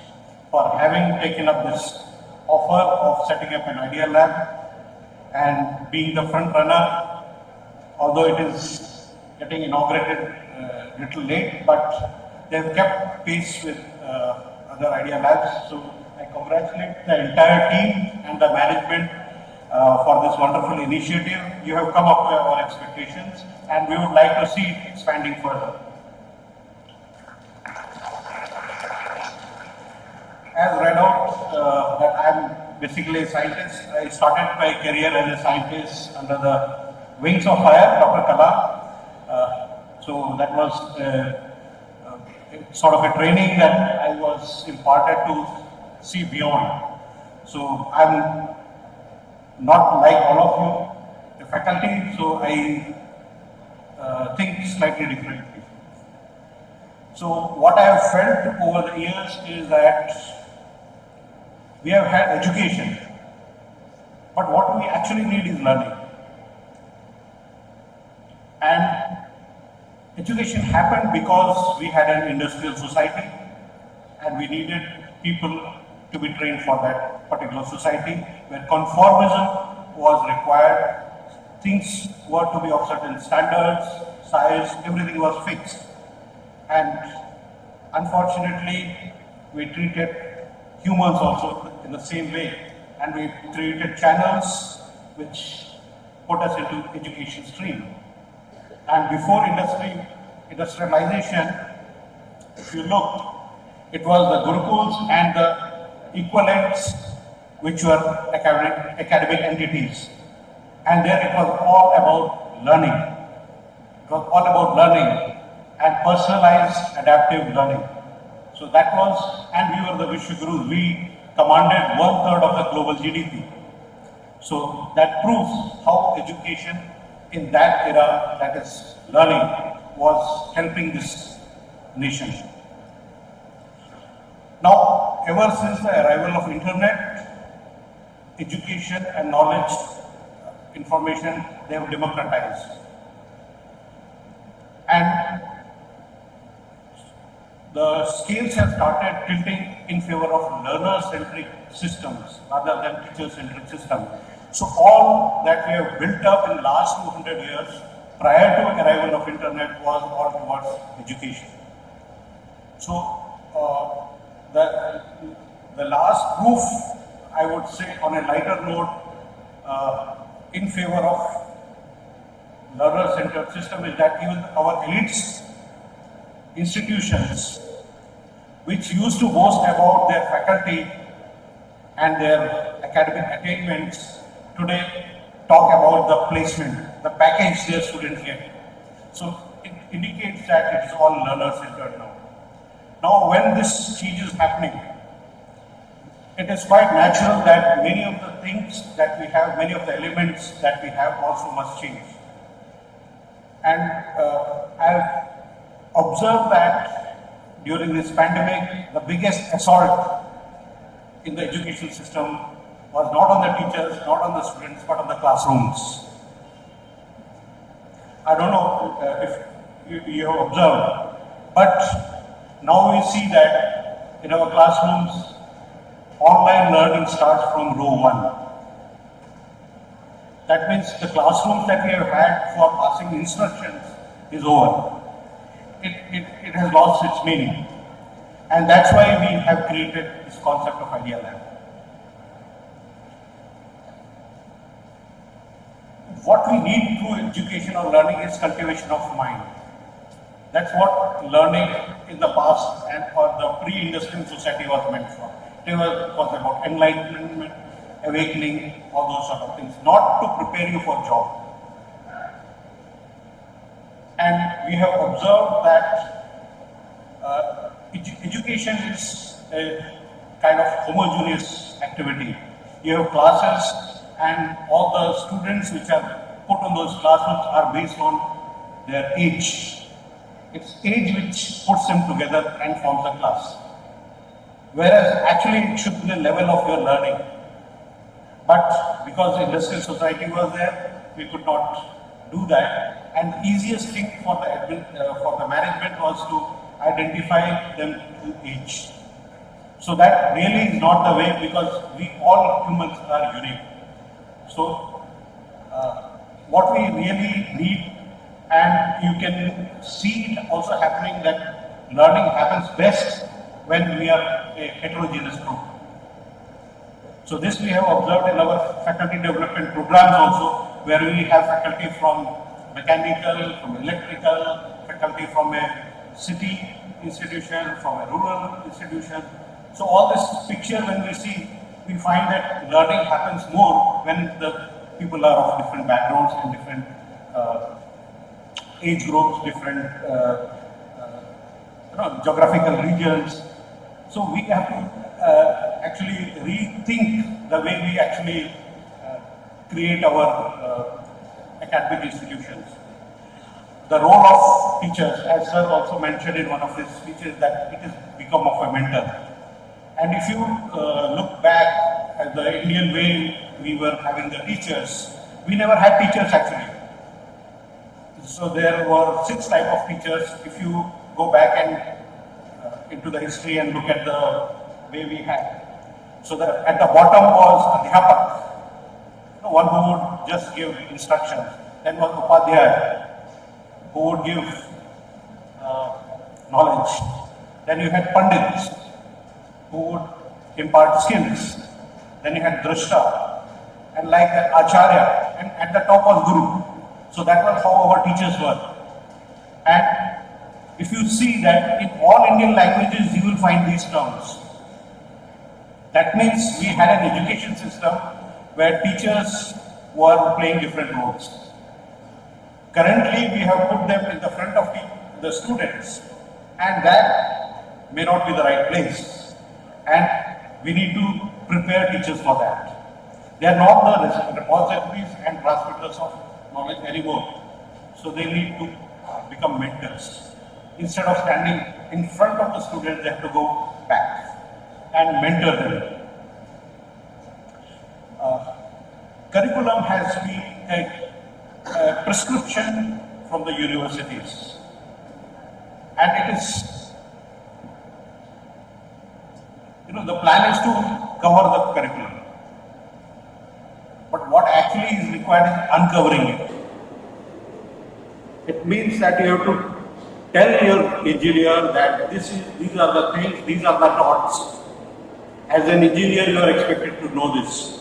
for having taken up this offer of setting up an Idea Lab and being the front runner, although it is getting inaugurated a little late, but they have kept pace with other Idea Labs. So I congratulate the entire team and the management for this wonderful initiative. You have come up to our expectations and we would like to see it expanding further. As read out that I am basically a scientist. I started my career as a scientist under the wings of fire, Dr. Kalam. So that was sort of a training that I was imparted to see beyond. So I'm not like all of you, the faculty, so I think slightly differently. So what I have felt over the years is that we have had education, but what we actually need is learning. And education happened because we had an industrial society and we needed people to be trained for that particular society where conformism was required, things were to be of certain standards, size, everything was fixed. And unfortunately, we treated humans also in the same way, and we created channels which put us into education stream. And before industrialization, if you look, it was the Gurukuls and the equivalents which were academic entities. And there it was all about learning. It was all about learning and personalized adaptive learning. So that was, and we were the Vishwagurus. We commanded 1/3 of the global GDP. So that proves how education in that era, that is learning, was helping this nation. Now, ever since the arrival of internet, education and knowledge, information, they have democratized. And the scales have started tilting in favor of learner-centric systems rather than teacher-centric systems. So all that we have built up in the last 200 years prior to the arrival of internet was all towards education. So the last proof, I would say on a lighter note, in favor of learner-centered system is that even our elites institutions which used to boast about their faculty and their academic attainments today talk about the placement, the package their students get. So it indicates that it is all learner-centered now. Now when this change is happening, it is quite natural that many of the things that we have, many of the elements that we have also must change. And I've observed that during this pandemic, the biggest assault in the education system was not on the teachers, not on the students, but on the classrooms. I don't know if you have observed, but now we see that in our classrooms, online learning starts from row 1. That means the classrooms that we have had for passing instructions is over. It has lost its meaning. And that's why we have created this concept of Idea Lab. What we need through education or learning is cultivation of mind. That's what learning in the past and for the pre-industrial society was meant for. It was about enlightenment, awakening, all those sort of things, not to prepare you for job. And we have observed that education is a kind of homogeneous activity. You have classes and all the students which are put on those classrooms are based on their age. It's age which puts them together and forms a class. Whereas actually it should be the level of your learning. But because the industrial society was there, we could not do that. And the easiest thing for the management was to identify them through age. So that really is not the way, because we all humans are unique. So what we really need, and you can see it also happening, that learning happens best when we are a heterogeneous group. So this we have observed in our faculty development programs also, where we have faculty from mechanical, from electrical, faculty from a city institution, from a rural institution. So all this picture when we see, we find that learning happens more when the people are of different backgrounds and different age groups, different geographical regions. So we have to actually rethink the way we actually create our academic institutions. The role of teachers, as sir also mentioned in one of his speeches, that it has become of a mentor. And if you look back at the Indian way we were having the teachers, we never had teachers actually. So there were 6 types of teachers. If you go back and into the history and look at the way we had. So at the bottom was Adhyapak, one who would just give instructions. Then was Upadhyaya, who would give knowledge. Then you had Pandits, who would impart skills. Then you had Drashta, and like that Acharya, and at the top was Guru. So that was how our teachers were. And if you see that in all Indian languages, you will find these terms. That means we had an education system where teachers were playing different roles. Currently, we have put them in the front of the students, and that may not be the right place. And we need to prepare teachers for that. They are not the repositories and transmitters of knowledge anymore. So they need to become mentors. Instead of standing in front of the students, they have to go back and mentor them. Curriculum has been a prescription from the universities, and it is, the plan is to cover the curriculum, but what actually is required is uncovering it. It means that you have to tell your engineer that these are the things, these are the thoughts. As an engineer, you are expected to know this.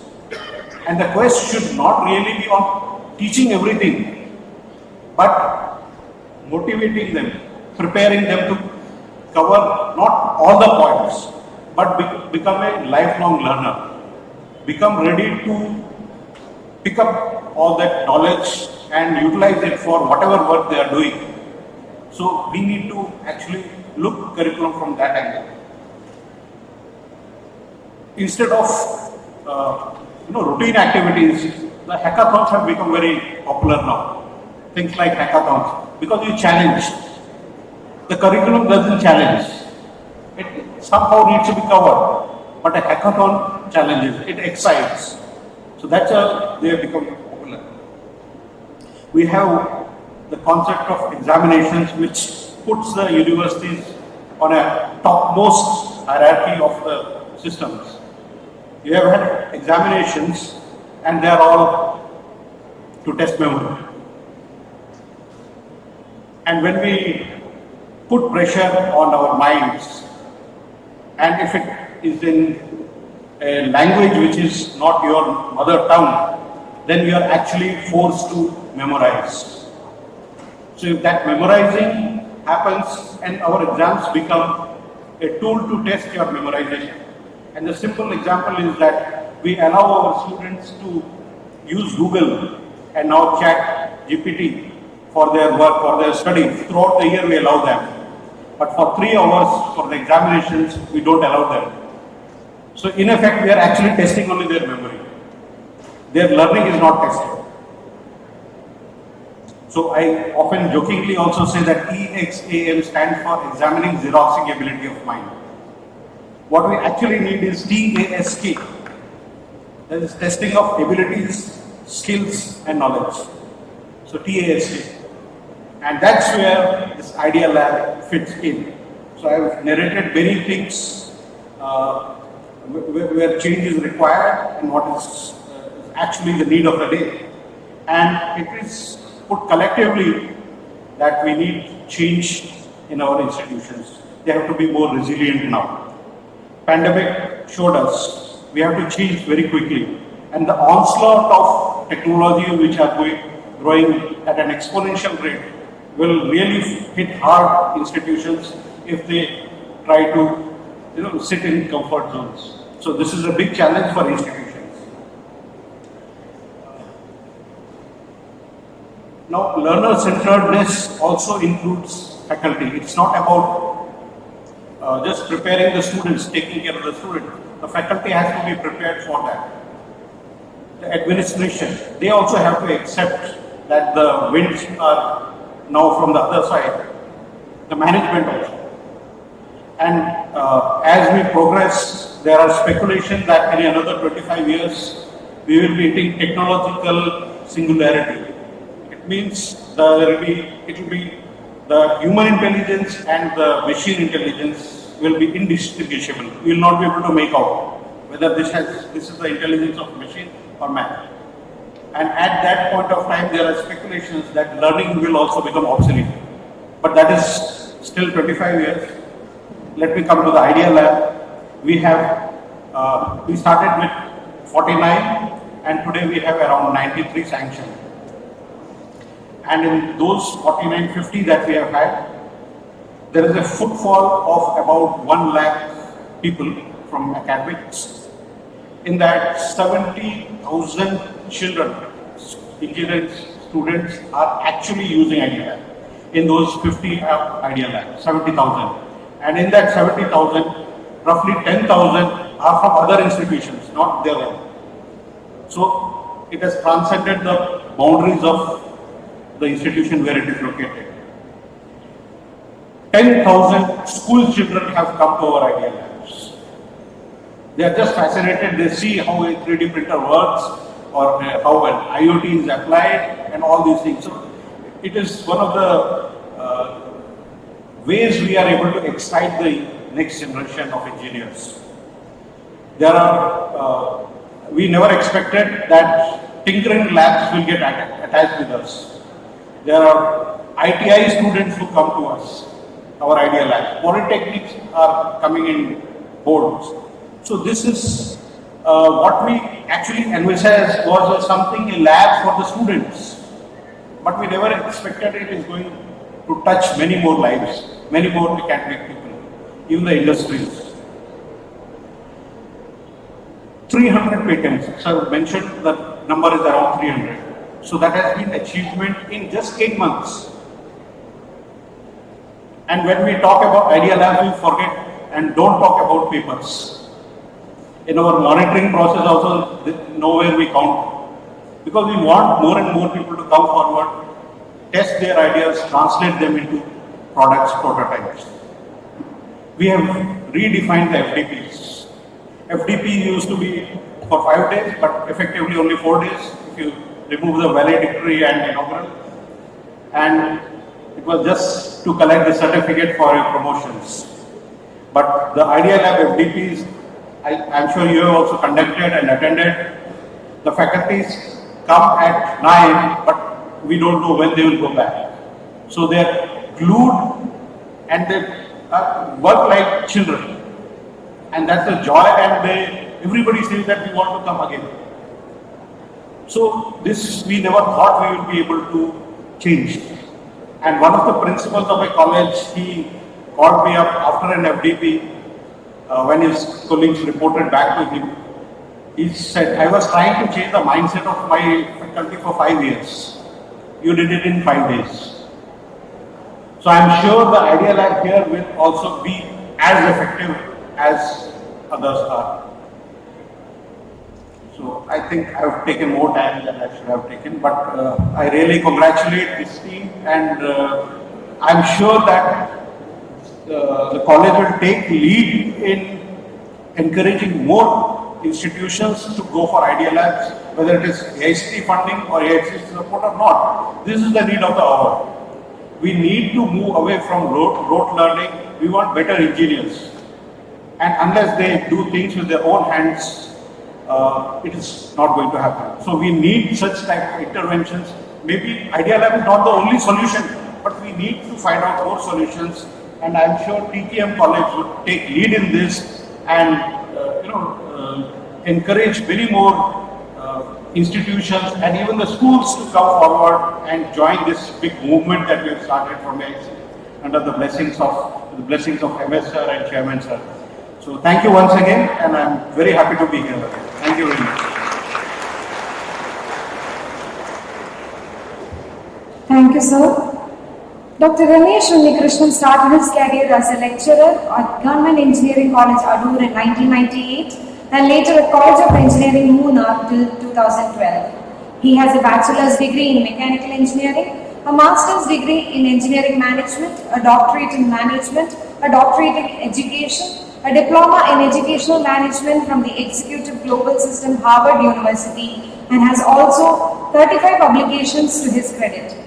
And the quest should not really be on teaching everything, but motivating them, preparing them to cover not all the points, but become a lifelong learner. Become ready to pick up all that knowledge and utilize it for whatever work they are doing. So we need to actually look curriculum from that angle. Instead of routine activities, the hackathons have become very popular now. Things like hackathons, because you challenge. The curriculum doesn't challenge. It somehow needs to be covered, but a hackathon challenges. It excites. So that's how they have become popular. We have the concept of examinations, which puts the universities on a topmost hierarchy of the systems. You have had examinations, and they are all to test memory. And when we put pressure on our minds, and if it is in a language which is not your mother tongue, then you are actually forced to memorize. So if that memorizing happens and our exams become a tool to test your memorization. And the simple example is that we allow our students to use Google and now chat GPT for their work, for their studies. Throughout the year we allow them. But for 3 hours for the examinations, we don't allow them. So in effect, we are actually testing only their memory. Their learning is not tested. So I often jokingly also say that EXAM stands for examining Xeroxing ability of mind. What we actually need is TASK. That is testing of abilities, skills and knowledge. So TASK. And that's where this Idea Lab fits in. So I've narrated many things where change is required and what is actually the need of the day. And it is put collectively that we need change in our institutions. They have to be more resilient now. Pandemic showed us we have to change very quickly. And the onslaught of technology which are growing at an exponential rate will really hit hard institutions if they try to sit in comfort zones. So this is a big challenge for institutions. Now, learner-centeredness also includes faculty. It's not about just preparing the students, taking care of the student. The faculty has to be prepared for that. The administration, they also have to accept that the winds are now from the other side. The management also. And as we progress, there are speculations that in another 25 years, we will be hitting technological singularity. It means it will be the human intelligence and the machine intelligence will be indistinguishable. We will not be able to make out whether this is the intelligence of machine or man. And at that point of time, there are speculations that learning will also become obsolete. But that is still 25 years. Let me come to the Idea Lab. We started with 49 and today we have around 93 sanctioned. And in those 49, 50 that we have had, there is a footfall of about 1 lakh people from academics. In that, 70,000 children, engineering students are actually using Idea Lab. In those 50 Idea Labs, 70,000. And in that 70,000, roughly 10,000 are from other institutions, not their own. So it has transcended the boundaries of the institution where it is located. 10,000 school children have come to our Idea Labs. They are just fascinated. They see how a 3D printer works or how an IoT is applied and all these things. So it is one of the ways we are able to excite the next generation of engineers. We never expected that tinkering labs will get attached with us. There are ITI students who come to us, our Idea Lab. Polytechnics are coming in boards. So this is what we actually envisaged was a lab for the students. But we never expected it is going to touch many more lives, many more academic people, even the industries. 300 patents. So I mentioned the number is around 300. So that has been achievement in just 8 months. And when we talk about Idea Lab, we forget and don't talk about papers. In our monitoring process also, nowhere we count. Because we want more and more people to come forward, test their ideas, translate them into products, prototypes. We have redefined the FDPs. FDP used to be for 5 days, but effectively only 4 days if you remove the valedictory and inaugural. And it was just to collect the certificate for your promotions. But the Idea Lab FDPs, I'm sure you have also conducted and attended. The faculties come at 9, but we don't know when they will go back. So they are glued and they work like children. And that's the joy, and everybody says that we want to come again. So this we never thought we would be able to change. And one of the principals of a college, he called me up after an FDP when his colleagues reported back to him. He said, I was trying to change the mindset of my faculty for 5 years. You did it in 5 days. So I'm sure the Idea Lab here will also be as effective as others are. So I think I've taken more time than I should have taken, but I really congratulate this team, and I'm sure that the college will take lead in encouraging more institutions to go for Idea Labs, whether it is AICT funding or AICT support or not. This is the need of the hour. We need to move away from rote learning. We want better engineers. And unless they do things with their own hands, it is not going to happen. So we need such type of interventions. Maybe Idea Lab is not the only solution, but we need to find out more solutions. And I'm sure TKM College would take lead in this and encourage many more institutions and even the schools to come forward and join this big movement that we have started from AICT under the blessings of MS sir and Chairman sir. So thank you once again, and I'm very happy to be here. Thank you very much. Thank you, sir. Dr. Ramesh Unnikrishnan started his career as a lecturer at Government Engineering College, Adur in 1998 and later at College of Engineering, Munnar till 2012. He has a bachelor's degree in mechanical engineering, a master's degree in engineering management, a doctorate in management, a doctorate in education, a diploma in educational management from the Executive Global System, Harvard University, and has also 35 publications to his credit.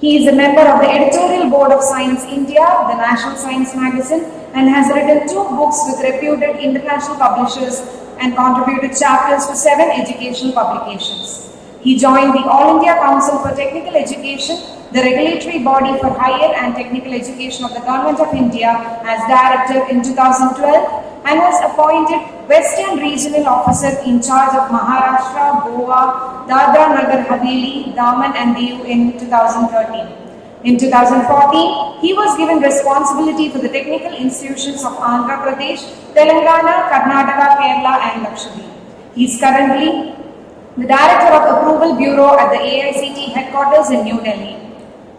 He is a member of the editorial board of Science India, the National Science Magazine, and has written 2 books with reputed international publishers and contributed chapters to 7 educational publications. He joined the All India Council for Technical Education, the regulatory body for higher and technical education of the Government of India, as director in 2012 and was appointed Western Regional Officer in charge of Maharashtra, Goa, Dadra Nagar Haveli, Daman and Diu in 2013. In 2014, he was given responsibility for the technical institutions of Andhra Pradesh, Telangana, Karnataka, Kerala and Lakshadweep. He is currently the Director of Approval Bureau at the AICT headquarters in New Delhi.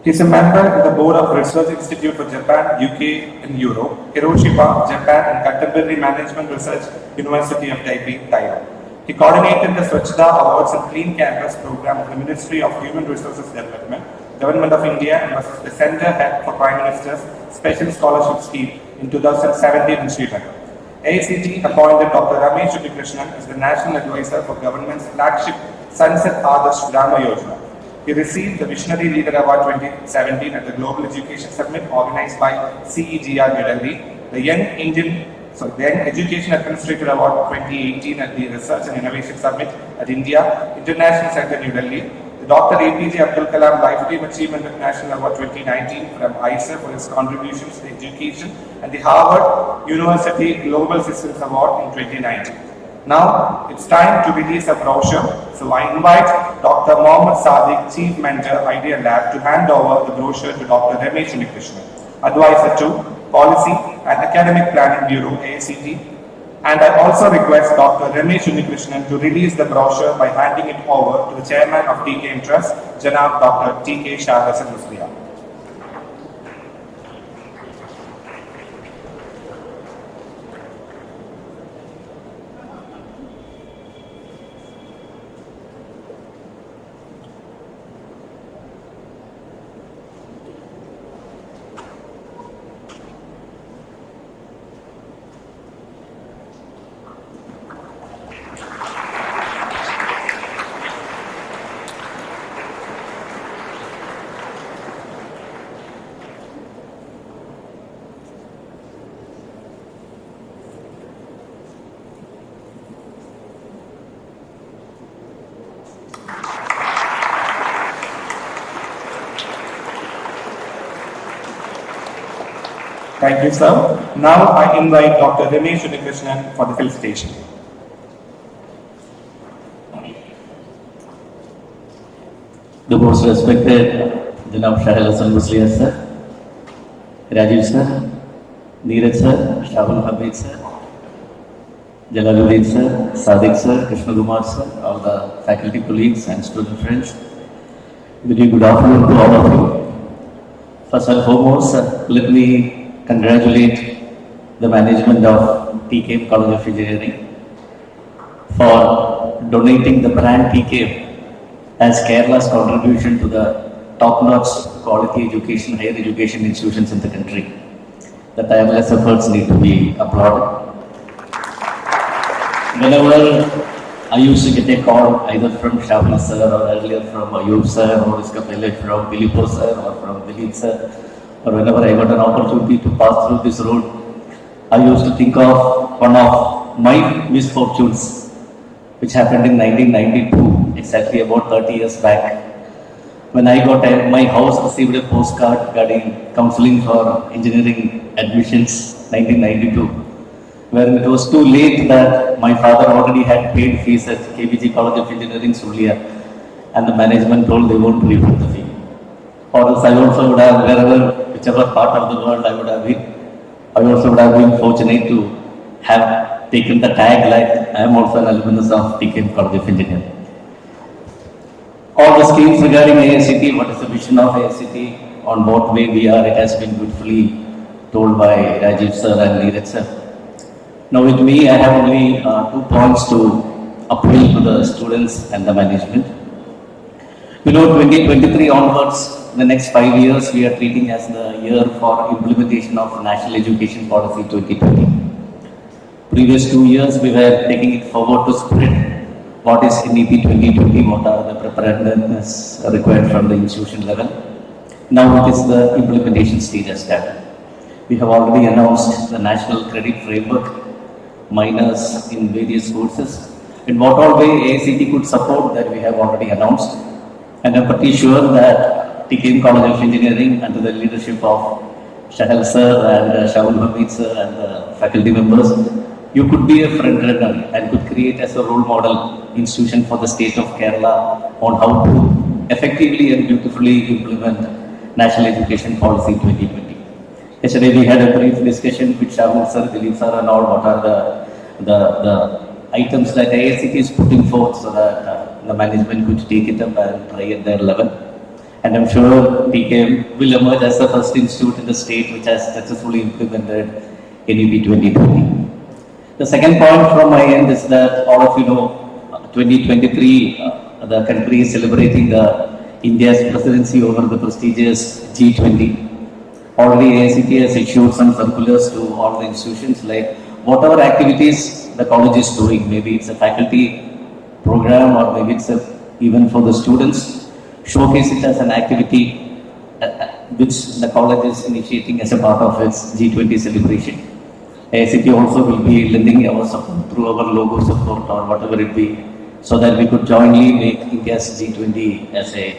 He is a member of the Board of Research Institute for Japan, UK and Europe, Hiroshima, Japan and Contemporary Management Research, University of Taipei, Thailand. He coordinated the Swachhta Awards and Clean Campus program of the Ministry of Human Resources Development, Government of India, and was the Center Head for Prime Minister's Special Scholarship Scheme in 2017 in Sri Lanka. AICT appointed Dr. Ramesh Unnikrishnan as the National Advisor for Government's flagship Sunset Adarsh Grama Yojana. He received the Visionary Leader Award 2017 at the Global Education Summit organized by CEGR New Delhi, the Young Education Administrator Award 2018 at the Research and Innovation Summit at India International Center New Delhi, the Dr. APJ Abdul Kalam Lifetime Achievement National Award 2019 from ICER for his contributions to education, and the Harvard University Global Systems Award in 2019. Now, it's time to release a brochure, so I invite Dr. Mohammad Sadiq, Chief Mentor, Idea Lab, to hand over the brochure to Dr. Ramesh Unnikrishnan, Advisor to Policy and Academic Planning Bureau, AICT. And I also request Dr. Ramesh Unnikrishnan to release the brochure by handing it over to the Chairman of TKM Trust, Janab Dr. T.K. Shahbaaz Musliya. Thank you, sir. Now I invite Dr. Ramesh Unikrishnan for the felicitation. The most respected Janab Shahil Hassan Musliya sir, Rajiv sir, Neeraj sir, Shahul Hamid sir, Jalaluddin sir, Sadiq sir, Krishna Kumar sir, all the faculty colleagues and student friends. Very good afternoon to all of you. First and foremost, let me congratulate the management of Tkmce College of Engineering for donating the brand Tkmce as Kerala's contribution to the top-notch quality education, higher education institutions in the country. The tireless efforts need to be applauded. Whenever I used to get a call either from Shahul sir or earlier from Ayub sir or Iskapele from Bilipo sir or from Dilip sir, or whenever I got an opportunity to pass through this road, I used to think of one of my misfortunes which happened in 1992, exactly about 30 years back, when I got my house received a postcard regarding counseling for engineering admissions, 1992, where it was too late that my father already had paid fees at KBG College of Engineering, Sulia, and the management told they won't refund the fee. Or else I also would have, whichever part of the world I would have been, I also would have been fortunate to have taken the tag like I am also an alumnus of Tkmce College of Engineering. All the schemes regarding AICT, what is the vision of AICT, on what way we are, it has been beautifully told by Rajiv sir and Neeraj sir. Now with me, I have only 2 points to appeal to the students and the management. 2023 onwards, the next 5 years, we are treating as the year for implementation of National Education Policy 2020. Previous 2 years, we were taking it forward to spread what is NEP 2020, what are the preparedness required from the institution level. Now it is the implementation stage has started. We have already announced the National Credit Framework, minors in various courses. In what all way AICT could support that we have already announced. And I'm pretty sure that Tkmce College of Engineering, under the leadership of Shahil sir and Shahul Hamid sir and the faculty members, you could be a front runner and could create as a role model institution for the state of Kerala on how to effectively and beautifully implement National Education Policy 2020. Yesterday we had a brief discussion with Shahul sir, Dilip sir and all what are the items that AICT is putting forth so that the management could take it up and try at their level. And I'm sure Tkmce will emerge as the first institute in the state which has successfully implemented NEP 2020. The second point from my end is that all of you know, 2023, the country is celebrating India's presidency over the prestigious G20. Already AICT has issued some circulars to all the institutions like whatever activities the college is doing, maybe it's a faculty program or maybe it's even for the students, showcase it as an activity which the college is initiating as a part of its G20 celebration. AICT also will be lending our support through our logo support or whatever it be, so that we could jointly make India's G20 as a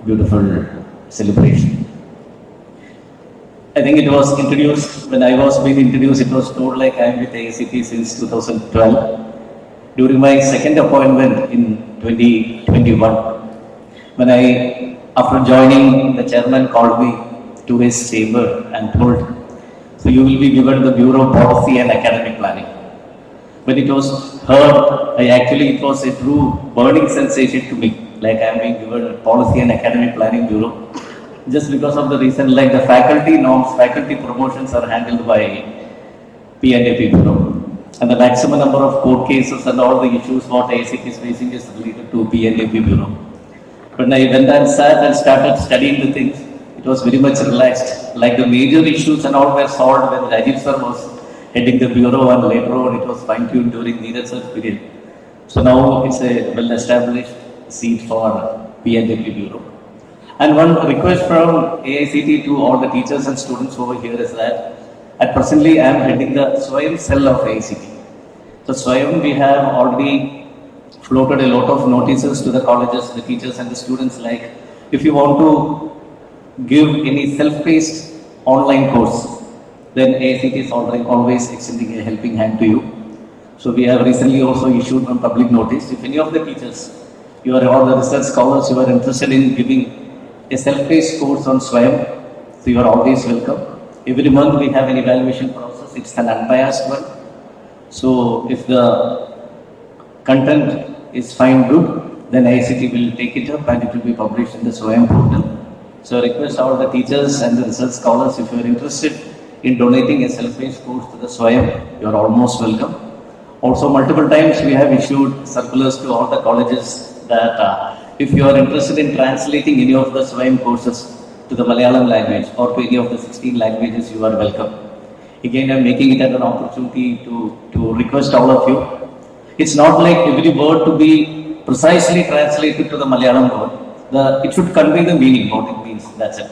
beautiful celebration. I think it was introduced, when I was being introduced, it was told like I am with AICT since 2012. During my second appointment in 2021, when after joining, the chairman called me to his chamber and told, so you will be given the Bureau of Policy and Academic Planning. When it was heard, it was a true burning sensation to me, like I am being given Policy and Academic Planning Bureau. Just because of the reason, like the faculty norms, faculty promotions are handled by P&AP Bureau. And the maximum number of court cases and all the issues what AICT is facing is related to P&AP Bureau. When I went and sat and started studying the things, it was very much relaxed. Like the major issues and all were solved when Rajiv sir was heading the bureau and later on it was fine-tuned during Neeraj sir's period. So now it's a well-established seat for P&AP Bureau. And one request from AICT to all the teachers and students over here is that at presently I am heading the Swayam cell of AICT. So Swayam, we have already floated a lot of notices to the colleges, the teachers and the students like if you want to give any self-paced online course, then AICT is always extending a helping hand to you. So we have recently also issued one public notice. If any of the teachers, you are all the research scholars, you are interested in giving a self-paced course on SWAYAM, so you are always welcome. Every month we have an evaluation process. It's an unbiased one. So if the content is fine, good, then ICT will take it up and it will be published in the SWAYAM portal. So I request all the teachers and the research scholars, if you are interested in donating a self-paced course to the SWAYAM, you are almost welcome. Also, multiple times we have issued circulars to all the colleges that if you are interested in translating any of the SWAYAM courses to the Malayalam language or to any of the 16 languages, you are welcome. Again, I am making it as an opportunity to request all of you. It's not like every word to be precisely translated to the Malayalam word. It should convey the meaning, what it means, that's it.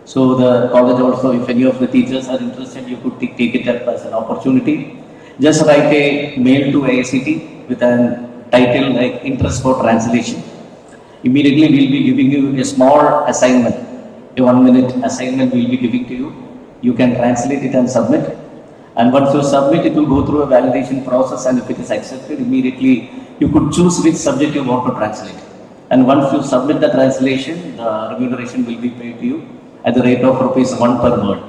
So the college also, if any of the teachers are interested, you could take it up as an opportunity. Just write a mail to ICT with a title like interest for translation. Immediately we'll be giving you a small assignment, a 1-minute assignment we'll be giving to you. You can translate it and submit. And once you submit, it will go through a validation process, and if it is accepted, immediately you could choose which subject you want to translate. And once you submit the translation, the remuneration will be paid to you at the rate of ₹1 per word.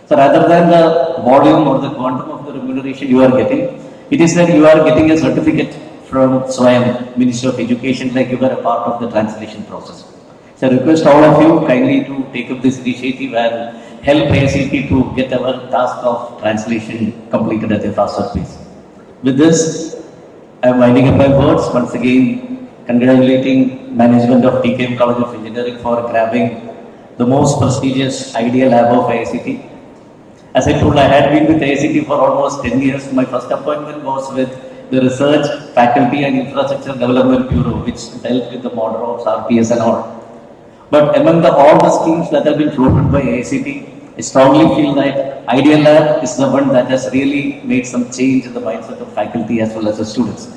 So rather than the volume or the quantum of the remuneration you are getting, it is that you are getting a certificate from SWAYAM, Ministry of Education, like you were a part of the translation process. So I request all of you kindly to take up this initiative and help AICT to get our task of translation completed at a faster pace. With this, I am winding up my words. Once again, congratulating management of TKM College of Engineering for grabbing the most prestigious Idea Lab of AICT. As I told, I had been with AICT for almost 10 years. My first appointment was with the Research, Faculty and Infrastructure Development Bureau, which dealt with the model of RPS and all. But among all the schemes that have been floated by AICT, I strongly feel that Idea Lab is the one that has really made some change in the mindset of faculty as well as the students.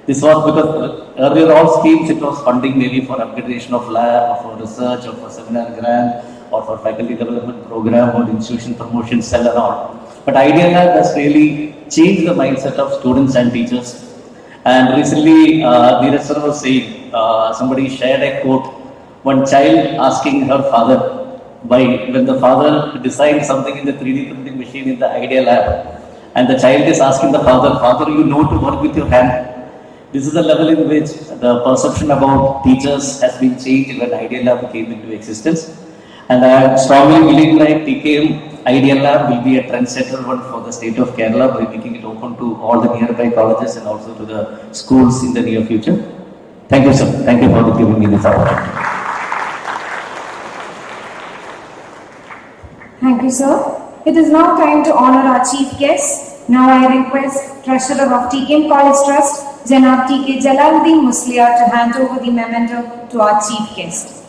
This was because earlier all schemes, it was funding maybe for upgradation of lab, or for research, or for seminar grant, or for faculty development program, or institution promotion cell and all. But Idea Lab has really changed the mindset of students and teachers. And recently, Neeraj sir was saying, somebody shared a quote, one child asking her father, when the father designed something in the 3D printing machine in the Idea Lab, and the child is asking the father, you know to work with your hand. This is the level in which the perception about teachers has been changed when Idea Lab came into existence. And I strongly believe like TKM Idea Lab will be a trendsetter one for the state of Kerala by making it open to all the nearby colleges and also to the schools in the near future. Thank you, sir. Thank you for giving me this opportunity. Thank you, sir. It is now time to honor our chief guest. Now I request Treasurer of TKM College Trust, Janab Tkmce Aicte Musliar, to hand over the memento to our chief guest.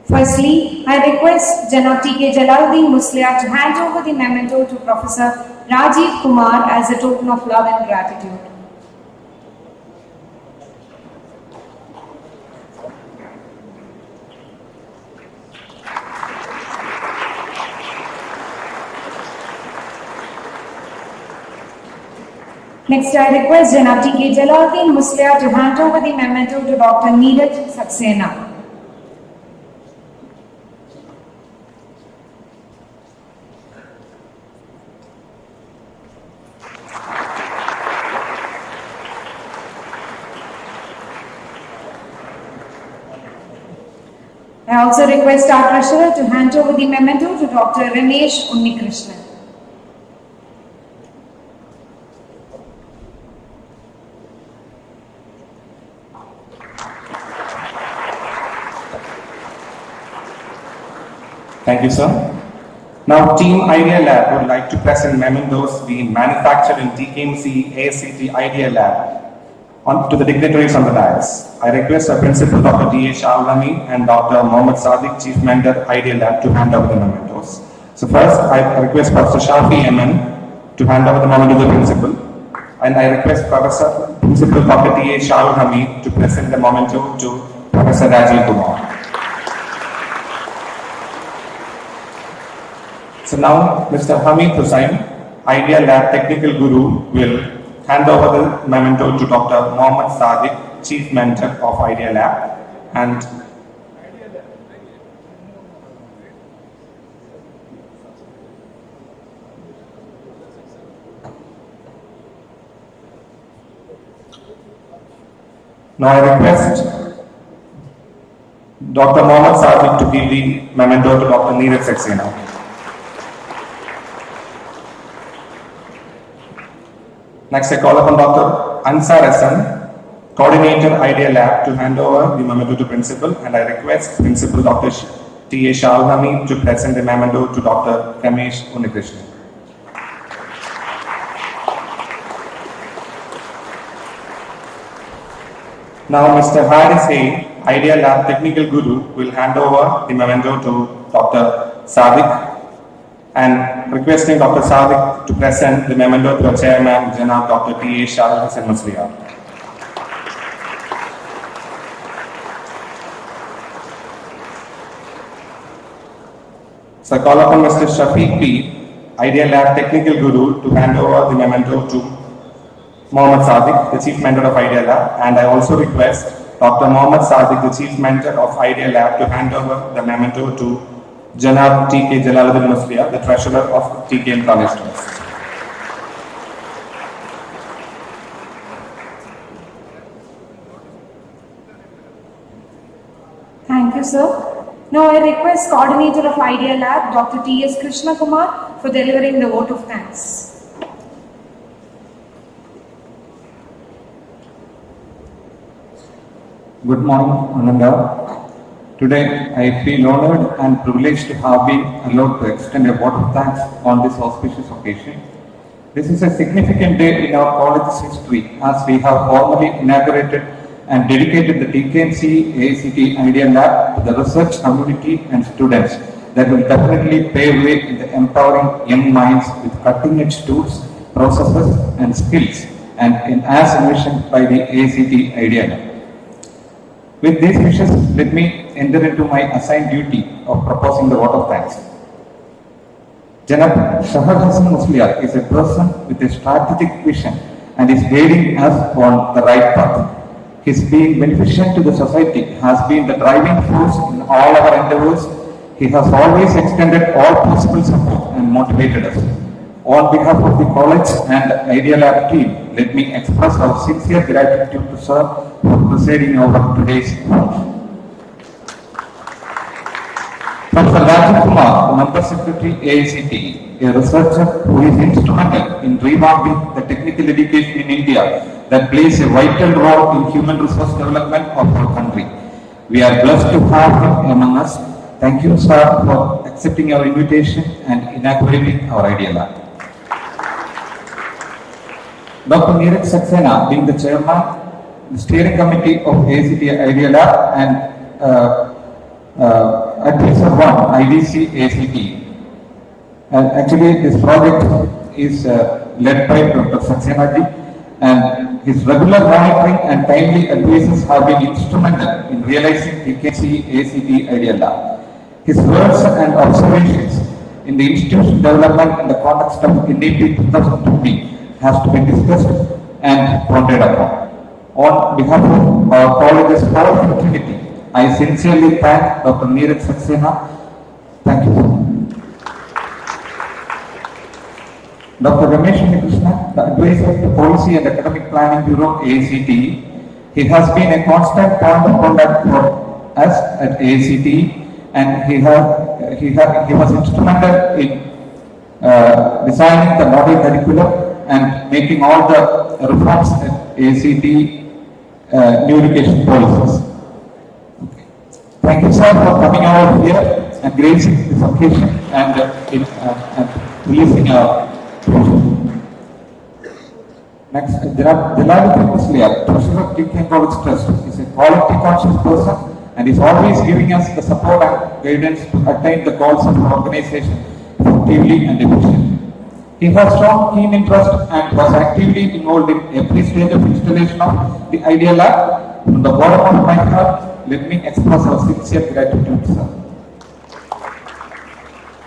Firstly, I request Janab Tkmce Aicte Musliar to hand over the memento to Professor Rajiv Kumar as a token of love and gratitude. Next, I request Janab Tkmce Aicte Musliar to hand over the memento to Dr. Neeraj Saxena. I also request our Treasurer to hand over the memento to Dr. Ramesh Unnikrishnan. Thank you, sir. Now, Team Idea Lab would like to present mementos being manufactured in Tkmce Aicte Idea Lab to the dignitaries on the dais. I request our Principal Dr. D.H. Avlami and Dr. Mohammad Sadiq, Chief Mentor, Idea Lab, to hand over the mementos. So first, I request Professor Shafi MN to hand over the memento to the Principal. And I request Principal Dr. D.H. Avlami to present the memento to Professor Rajiv Kumar. So So now Mr. Hamid Hussain, Idea Lab Technical Guru, will hand over the memento to Dr. Mohammad Sadiq, Chief Mentor of Idea Lab, and now I request Dr. Mohammad Sadiq to give the memento to Dr. Neeraj Saxena. Next, I call upon Dr. Ansar Hassan, Coordinator Idea Lab, to hand over the memento to Principal, and I request Principal Dr. T.A. Shalnami to present the memento to Dr. Tkmce Aicte. Now, Mr. Haris Hay, Idea Lab Technical Guru, will hand over the memento to Dr. Sadiq, and requesting Dr. Sadiq to present the memento to our Chairman, Janab Dr. T.A. Shah Hassan Musliya. So I call upon Mr. Shafiq P, Idea Lab Technical Guru, to hand over the memento to Mohammad Sadiq, the Chief Mentor of Idea Lab, and I also request Dr. Mohammad Sadiq, the Chief Mentor of Idea Lab, to hand over the memento to Janab T.K. Jalaluddin Musliya, the Treasurer of Tkmce Aicte. Thank you, sir. Now I request Coordinator of Idea Lab, Dr. T.S. Krishna Kumar, for delivering the vote of thanks. Good morning, Ananda. Today, I feel honored and privileged to have been allowed to extend a vote of thanks on this auspicious occasion. This is a significant day in our college's history, as we have formally inaugurated and dedicated the Tkmce Aicte Idea Lab to the research community and students that will definitely pave way in the empowering young minds with cutting-edge tools, processes, and skills, and as envisioned by the Aicte Idea Lab. With these wishes, let me enter into my assigned duty of proposing the vote of thanks. Janab Shah Hassan Musliya is a person with a strategic vision and is guiding us on the right path. His being beneficent to the society has been the driving force in all our endeavors. He has always extended all possible support and motivated us. On behalf of the college and Idea Lab team, let me express our sincere gratitude to Sir for presiding over today's event. Professor Rajiv Kumar, Member Secretary Aicte, a researcher who is instrumental in revamping the technical education in India that plays a vital role in human resource development of our country. We are blessed to have him among us. Thank you, sir, for accepting our invitation and inaugurating our Idea Lab. Dr. Neeraj Saxena, being the chairman, the steering committee of Aicte Idea Lab, and Advisor 1, IDC Aicte. Actually, this project is led by Dr. Saxena ji, and his regular monitoring and timely advices have been instrumental in realizing Tkmce Aicte Idea Lab. His words and observations in the institution development in the context of NDP 2020 has to be discussed and pondered upon. On behalf of our college's whole fraternity, I sincerely thank Dr. Neeraj Saxena. Thank you. Dr. Ramesh Krishna, the advisor to Policy and Academic Planning Bureau, Aicte. He has been a constant point of contact for us at Aicte, and he was instrumental in designing the model curriculum and making all the reforms at Aicte new education policies. Okay. Thank you, sir, for coming over here and gracing this occasion and releasing our proposal. Next, Jalaluddin Musliya, Treasurer of Tkmce College Trust, is a quality conscious person and is always giving us the support and guidance to attain the goals of our organization effectively and efficiently. He has shown keen interest and was actively involved in every stage of installation of the Idea Lab. From the bottom of my heart, let me express our sincere gratitude, sir.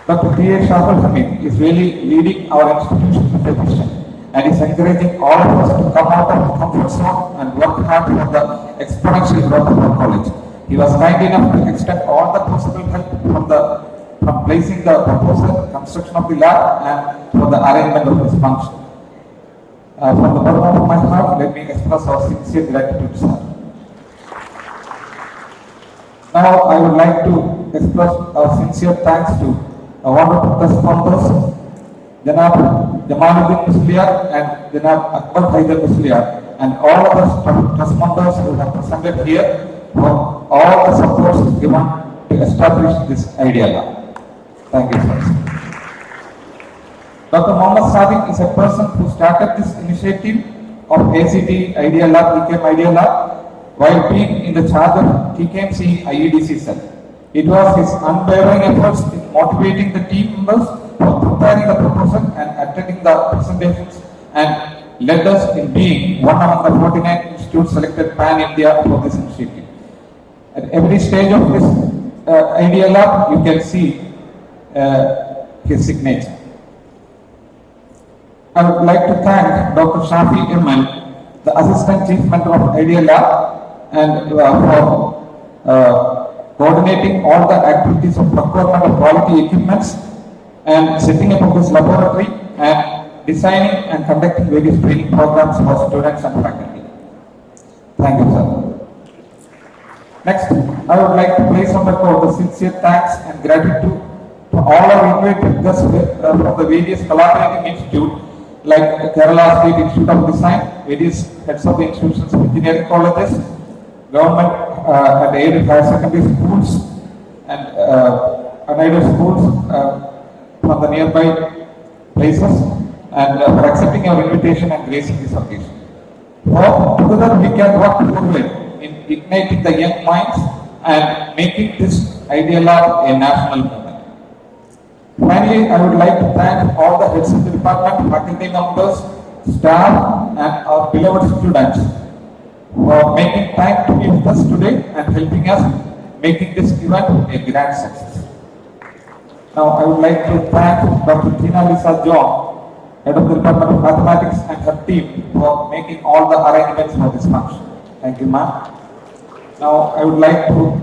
Dr. Tkmce Aicte is really leading our institution with a vision and is encouraging all of us to come out of the comfort zone and work hard for the exponential growth of our college. He was kind enough to extend all the possible help from placing the proposal, construction of the lab, and for the arrangement of this function. From the bottom of my heart, let me express our sincere gratitude, sir. Now, I would like to express our sincere thanks to our wonderful trust founders, Janab Jamaluddin Musliar and Janab Akbar Haidar Musliar, and all of the trust members who have presented here for all the supports given to establish this idea lab. Thank you, sir. Dr. Mohammad Sadiq is a person who started this initiative of ACT Idea Lab, Tkmce Idea Lab, while being in the charge of Tkmce IEDC cell. It was his unwavering efforts in motivating the team members for preparing the proposal and attending the presentations and led us in being one among the 49 institutes selected pan-India for this initiative. At every stage of this Idea Lab, you can see his signature. I would like to thank Dr. Shafi Iman, the Assistant Chief Mentor of Idea Lab, and for coordinating all the activities of procurement of quality equipments and setting up of this laboratory and designing and conducting various training programs for students and faculty. Thank you, sir. Next, I would like to place on record the sincere thanks and gratitude to all our invited guests from the various collaborating institutes like Kerala State Institute of Design, various heads of the institutions of engineering colleges, government and aided higher secondary schools and unaided schools from the nearby places, and for accepting our invitation and gracing this occasion. Together we can work forward in igniting the young minds and making this Idea Lab a national movement. Finally, I would like to thank all the heads of the department, faculty members, staff, and our beloved students for making time to be with us today and helping us making this event a grand success. Now, I would like to thank Dr. Tina Lisa John, Head of the Department of Mathematics, and her team for making all the arrangements for this function. Thank you, ma'am. Now, I would like to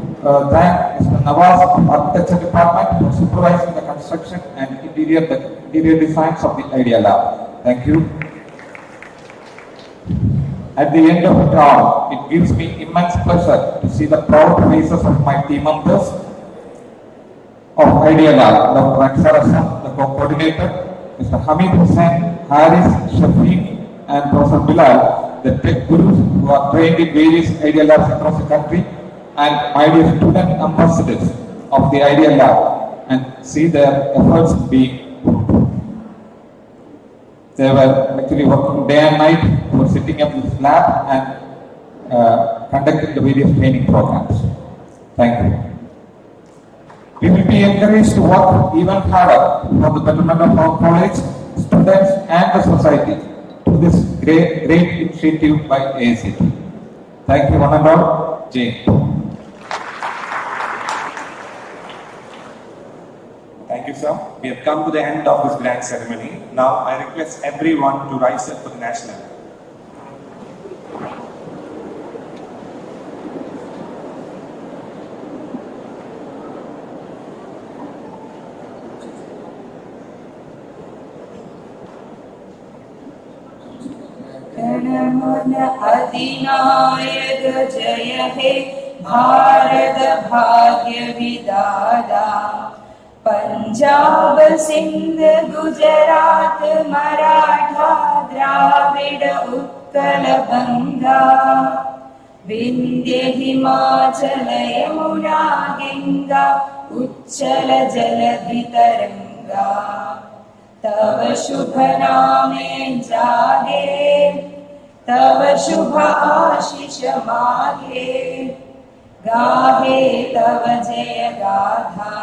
thank Mr. Nawaz of Architecture Department for supervising the construction and interior designs of the Idea Lab. Thank you. At the end of it all, it gives me immense pleasure to see the proud faces of my team members of Idea Lab, Dr. Aksara Hassan, the co-coordinator, Mr. Hamid Hussain, Haris, Shafiq, and Professor Bilal, the tech gurus who are trained in various Idea Labs across the country, and my dear student ambassadors of the Idea Lab, and see their efforts being. They were actually working day and night for setting up this lab and conducting the various training programs. Thank you. We will be encouraged to work even harder for the betterment of our college, students, and the society to this great initiative by ACT. Thank you, one and all. Jane. Thank you, sir. We have come to the end of this grand ceremony. Now, I request everyone to rise up for the national anthem. मन अधिनायक जय हे भारत भाग्य विधाता पंजाब सिंध गुजरात मराठा द्राविड उत्कल बंगा विंध्य हिमाचल यमुना गंगा उच्चल जलधि तरंगा तव शुभ नामे जागे तव शुभ आशीष मागे गाहे तव जय गाथा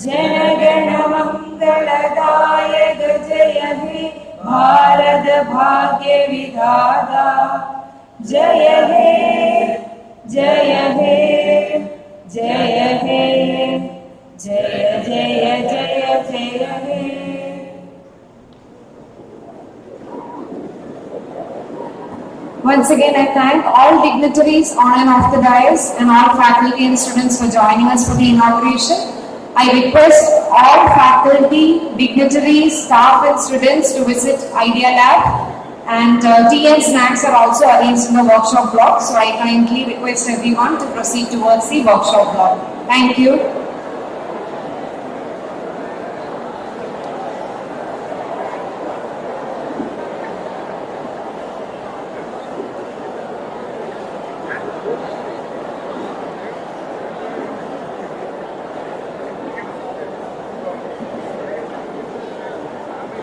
जन गण मंगलदायक जय हे भारत भाग्य विधाता जय हे जय हे जय हे जय जय जय Once again, I thank all dignitaries on and off the dais and all faculty and students for joining us for the inauguration. I request all faculty, dignitaries, staff and students to visit Idea Lab, and tea and snacks are also arranged in the workshop block. So I kindly request everyone to proceed towards the workshop block. Thank you.